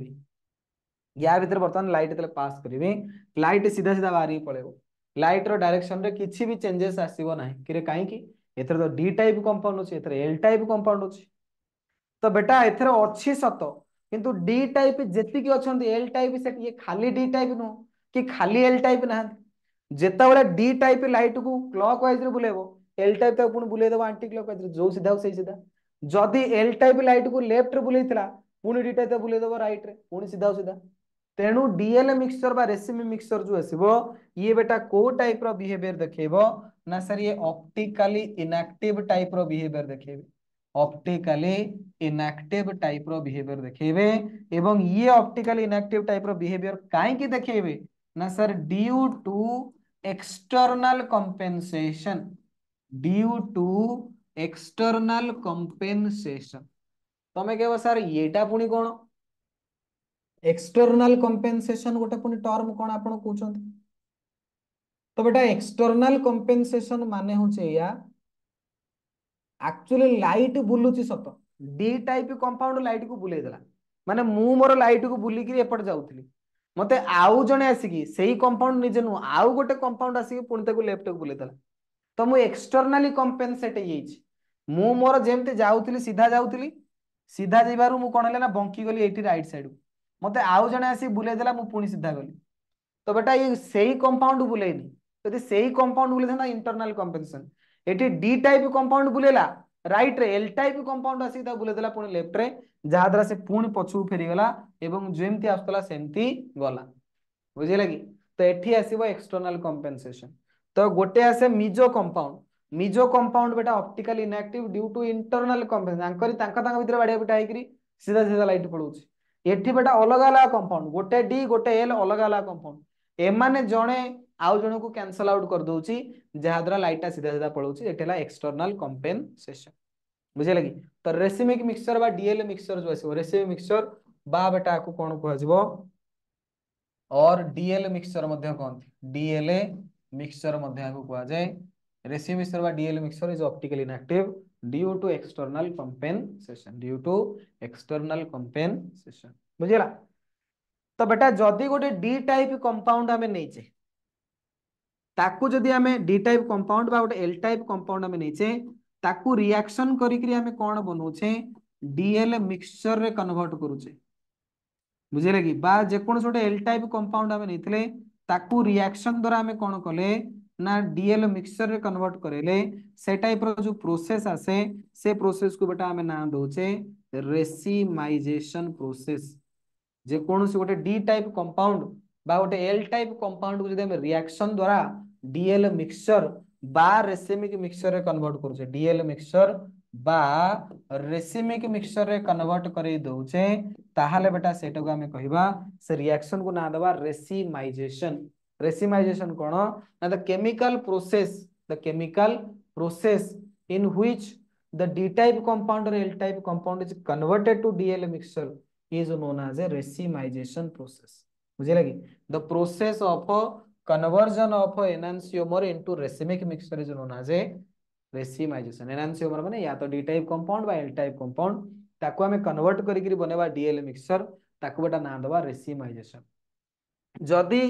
या भितर बर्तमान लाइट जो पास करी लाइट सीधा सीधा बाहर पड़ेगा लाइट रो डायरेक्शन रे किछि भी चेंजेस आसीबो नाही कि काहे कि एथर तो डी टाइप कंपाउंड अछि एथर एल टाइप कंपाउंड अछि। तो बेटा एथर अछि सत किंतु डी टाइप जेति कि अछंती एल टाइप से ये खाली डी टाइप नो कि खाली एल टाइप ना जेतेबेले डी टाइप लाइट को क्लॉकवाइज रे बुलेबो एल टाइप तो पुणी बुले देबो एंटी क्लॉकवाइज रे जो सीधा सही सीधा। जदि एल टाइप लाइट को लेफ्ट रे बुलेइतला पुणी डी टाइप बुले देबो राइट रे पुणी सीधा सीधा। तेणु डीएल मिक्सचर बा रेसिमी मिक्सचर जो आसीबो ये बेटा को टाइप रो बिहेवियर देखेबो ना सर ये ऑप्टिकली इनएक्टिव टाइप रो बिहेवियर देखेबे। ऑप्टिकली इनएक्टिव टाइप रो बिहेवियर देखेबे एवं ये ऑप्टिकली इनएक्टिव टाइप रो बिहेवियर काहे की देखेबे ना sir due to external compensation. Due to external compensation तमे कहबो सर येटा पुणी कोन एक्सटर्नल कंपेंसेशन गोटे पुणी टर्म कोन आपण कहउछंती। तो बेटा एक्सटर्नल कंपेंसेशन माने होचे या एक्चुअली लाइट बुलुची सत डी टाइप कंपाउंड लाइट को बुले देला माने मु मोर लाइट को बुली कि एपट जाउथली मते आउ जणे आसिकी सेही कंपाउंड निजे नु आउ गोटे कंपाउंड आसिकी पुणी ताको लेफ्ट को बुले देला। तो मु एक्सटर्नली कंपेंसेट हेइछि मु मोर जेमते जाउथली सीधा जिबारु मु कोन हले ना बंकी गली एठी राइट साइड मते आउ जणे आसी बुले देला मु पुणी सीधा गली। तो बेटा ये सही कंपाउंड बुलेनी यदि सही कंपाउंड बुले था इंटरनल कंपेंसेशन एठी डी टाइप कंपाउंड बुलेला राइट रे एल टाइप कंपाउंड आसी ता बुले देला पुणी लेफ्ट रे जहा द्वारा से पुणी पछू फेरी गला एवं जेमती आस्तला सेमती गला बुझिला कि। तो एठी आसीबो एक्सटर्नल कंपेंसेशन। तो गोटे आसे मिजो कंपाउंड बेटा optical inactive due to internal compensation आंकरी तांका तांका भीतर बाडिया पिटा हेकरी सीधा सीधा लाइट पड़ोछि। एठी बेटा अलग अलग कंपाउंड गोटे डी गोटे एल अलग अलग कंपाउंड एमाने जणे आउ जणे को कैंसल आउट कर दोछि जहा द्वारा लाइट सीधा सीधा पड़ोछि एटेला एक्सटर्नल कंपेंसेशन बुझिला कि। तो रेसिमिक मिक्सचर बा डीएल मिक्सचर जो आसीबो रेसिमिक मिक्सचर बा बेटा को कोन कहै जिवो और डीएल मिक्सचर मध्य कहंती डीएलए मिक्सचर मध्य को कहा जाए। रेसिमिक मिक्सचर बा DL mixture is optically inactive due to external compensation due to external compensation बुझिला। तो बेटा जदि गोटे डी टाइप कंपाउंड आमे नैचे ताकू जदि आमे डी टाइप कंपाउंड बा गोटे एल टाइप कंपाउंड आमे नैचे ताकू रिएक्शन करिकरी आमे कोन बनौछे डीएल मिक्सचर रे कन्वर्ट करूछे बुझिले कि बा जेकोन छोटे एल टाइप कंपाउंड आमे नैथिले ताकू रिएक्शन द्वारा आमे कोन कले ना डीएल मिक्सचर रे कन्वर्ट करेले से टाइप रो जो प्रोसेस आसे से प्रोसेस को बेटा आमे नाम दोछे रेसिमाइजेशन प्रोसेस। जे कोनोसी गोटे डी टाइप कंपाउंड बा गोटे एल टाइप कंपाउंड को जदि हम रिएक्शन द्वारा डीएल मिक्सचर बा रेसिमिक मिक्सचर रे कन्वर्ट करूछे डीएल मिक्सचर बा रेसिमिक मिक्सचर रे कन्वर्ट करै दोछे ताहाले बेटा सेटा को हमें कहिबा से रिएक्शन को ना दबा रेसिमाइजेशन। रेसिमाइजेशन कोन ना the chemical process in which the D type compound or L type compound is converted to DL mixture is known as a racemization process बुझे लगी। the process of conversion of enantiomer into racemic mixture is known as a racemization. enantiomer माने या तो D type compound बा L type compound ताको हमें convert करिकरी बनेबा DL mixture ताको बेटा नाम दबा racemization. जदि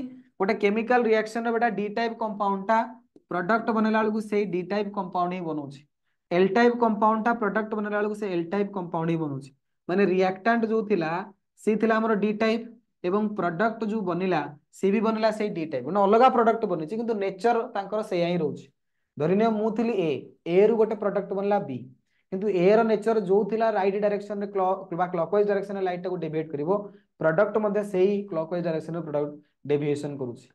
गोटे केमिकल रिएक्शन रे बेटा डी टाइप कंपाउंड टा प्रोडक्ट बनेला बेलू से डी टाइप कंपाउंड ही बनौछि एल टाइप कंपाउंड टा प्रोडक्ट बनेला बेलू से एल टाइप कंपाउंड ही बनौछि माने रिएक्टेंट जो थिला सी थिला हमर डी टाइप एवं प्रोडक्ट जो बनिला सी भी बनिला से डी टाइप माने अलगा प्रोडक्ट बनिछि किंतु नेचर तांकर सेया ही रहउछि धरिनियो मु थिली ए रु गोटे प्रोडक्ट बनला बी किंतु ए रो नेचर जो थिला राइट डायरेक्शन रे क्लॉकवाइज डायरेक्शन रे लाइट टाको डिवाइड करिवो प्रोडक्ट मध्ये सेही क्लॉकवाइज डायरेक्शन रे प्रोडक्ट डेविएशन करूछि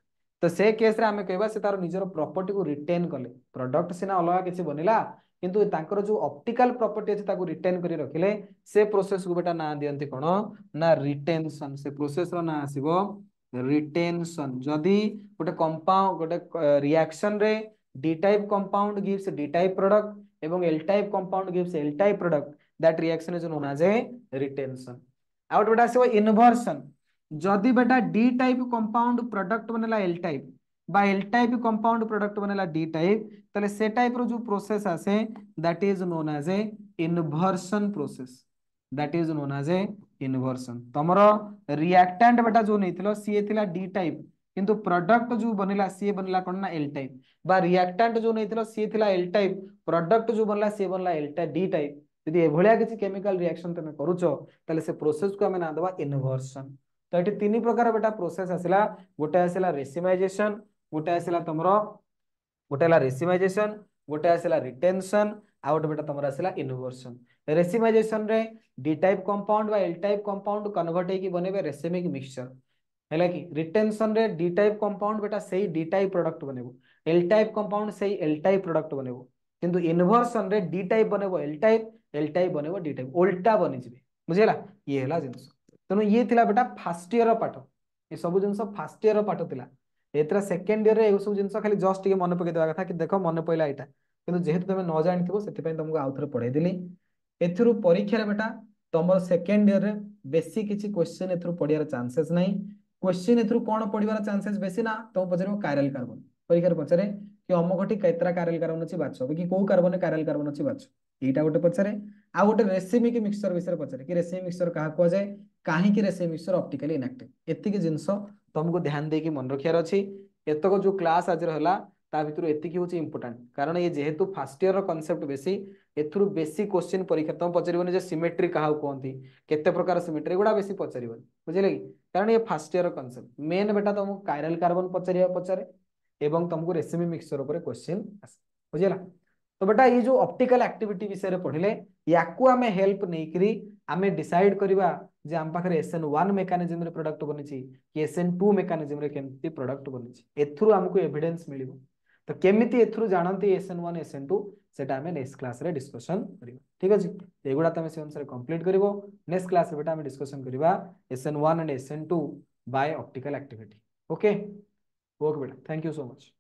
तो से केस रे हमें कहबा से तार निजर प्रॉपर्टी को रिटेन कले प्रोडक्ट सिना अलगा किछि बनिला किंतु तांकर जो ऑप्टिकल प्रॉपर्टी अछि ताको रिटेन करी रखिले से प्रोसेस को बेटा ना दियंती कोन ना रिटेंशन से प्रोसेस रो ना आसीबो रिटेंशन जदी गोटे कंपाउंड गोटे रिएक्शन रे D type compound gives D type product एवं L type compound gives L type product that reaction is known as a retention आउट बेटा आसीबो इन्वर्शन जदि बेटा डी टाइप कंपाउंड प्रोडक्ट बनेला एल टाइप बा एल टाइप कंपाउंड प्रोडक्ट बनेला D type तले से टाइप रो जो प्रोसेस आसे that is known as a inversion process that is known as a inversion तमरो रिएक्टेंट बेटा जो नैथिलो सी थिला डी टाइप किंतु प्रोडक्ट जो बनेला सी बनेला कोन ना एल टाइप बा रिएक्टेंट जो नैथिलो सी थिला एल टाइप प्रोडक्ट जो बनला सी बनला एल टाइप डी टाइप यदि एभलिया किछि केमिकल रिएक्शन तमे करूचो तले से प्रोसेस को हमें ना दबा इन्वर्शन तो ये तीन प्रकार बेटा प्रोसेस आसला गोटे आसला रेसिमाइजेशन गोटे आसला तुमरो गोटे हला रेसिमाइजेशन गोटे आसला रिटेंशन आ गोटे बेटा तुमरो आसला इन्वर्शन रेसिमाइजेशन रे डी टाइप कंपाउंड बा एल टाइप कंपाउंड कन्वर्ट हेकी बनेबे रेसिमिक मिक्सचर हैला कि रिटेंशन रे डी टाइप कंपाउंड बेटा सेही डी टाइप प्रोडक्ट बनेबो एल टाइप कंपाउंड सेही एल टाइप प्रोडक्ट बनेबो किंतु इन्वर्शन रे डी टाइप बनेबो एल टाइप बनेबो डी टाइप उल्टा बनि जिवे बुझिला ये हला जिंस तेणु ये थिला बेटा फर्स्ट ईयर पाठ ये सब जिनस फर्स्ट ईयर पाठ थिला एतरा सेकंड ईयर रे ए सब जिनस खाली जस्ट के मन पके देवा कथा कि देखो मन पइला एटा किंतु जेहेतु तमे न जानिथिबो सेति पय तुमको आउथरे पढाई देली एथिरु परीक्षा रे बेटा तमर सेकंड ईयर रे बेसी किछि क्वेश्चन एथिरु पढियार चांसेस नाही क्वेश्चन एथिरु कोन पढिबार चांसेस बेसी ना तो पचरे कायरल कार्बन परीक्षा रे पचरे कि अमगठी केतरा कायरल कार्बन अछि बाछो कि को कार्बन कायरल कार्बन अछि बाछो एटा गोटे पचरे आ गोटे रेसिमिक मिक्सचर विषय पचरे कि रेसिमिक मिक्सचर कहा को जाय काहे कि रेसिमिक मिक्सचर ऑप्टिकली इनएक्टिव एतिक जिंस तुमको ध्यान दे कि मन रखियार अछि एतको जो क्लास आज रहला ता भितरु एतिक होची इंपोर्टेंट कारण ये जेहेतु फर्स्ट ईयर रो कांसेप्ट बेसी एथुरु बेसी क्वेश्चन परीक्षा तुम पचरिबोनी जे सिमेट्री कहा कोंती केते प्रकार सिमेट्री गुडा बेसी पचरिबोनी बुझिले कि कारण ये फर्स्ट ईयर रो कांसेप्ट मेन बेटा तुमको कायरल कार्बन पचरिया पचरे एवं तुमको रेसिमिक मिक्सचर ऊपर क्वेश्चन आसे बुझिला तो बेटा ये जो ऑप्टिकल एक्टिविटी विषय पढ़िले याकू आमे हेल्प नेकरी आमे डिसाइड करिबा जे आम पाखरे SN1 मेकानिज्म रे प्रोडक्ट बनिछि कि SN2 मेकानिज्म रे केमती प्रोडक्ट बनिछि एथुरु हमकु एविडेंस मिलिबो तो केमिति एथुरु जानंती SN1 SN2 सेटा आमे नेक्स्ट क्लास रे डिस्कशन करिबा ठीक अछि एगुडा तमे से अनुसार कंप्लीट करिवो नेक्स्ट क्लास रे बेटा आमे डिस्कशन करिबा SN1 and SN2 by optical activity okay बेटा थैंक यू सो मच।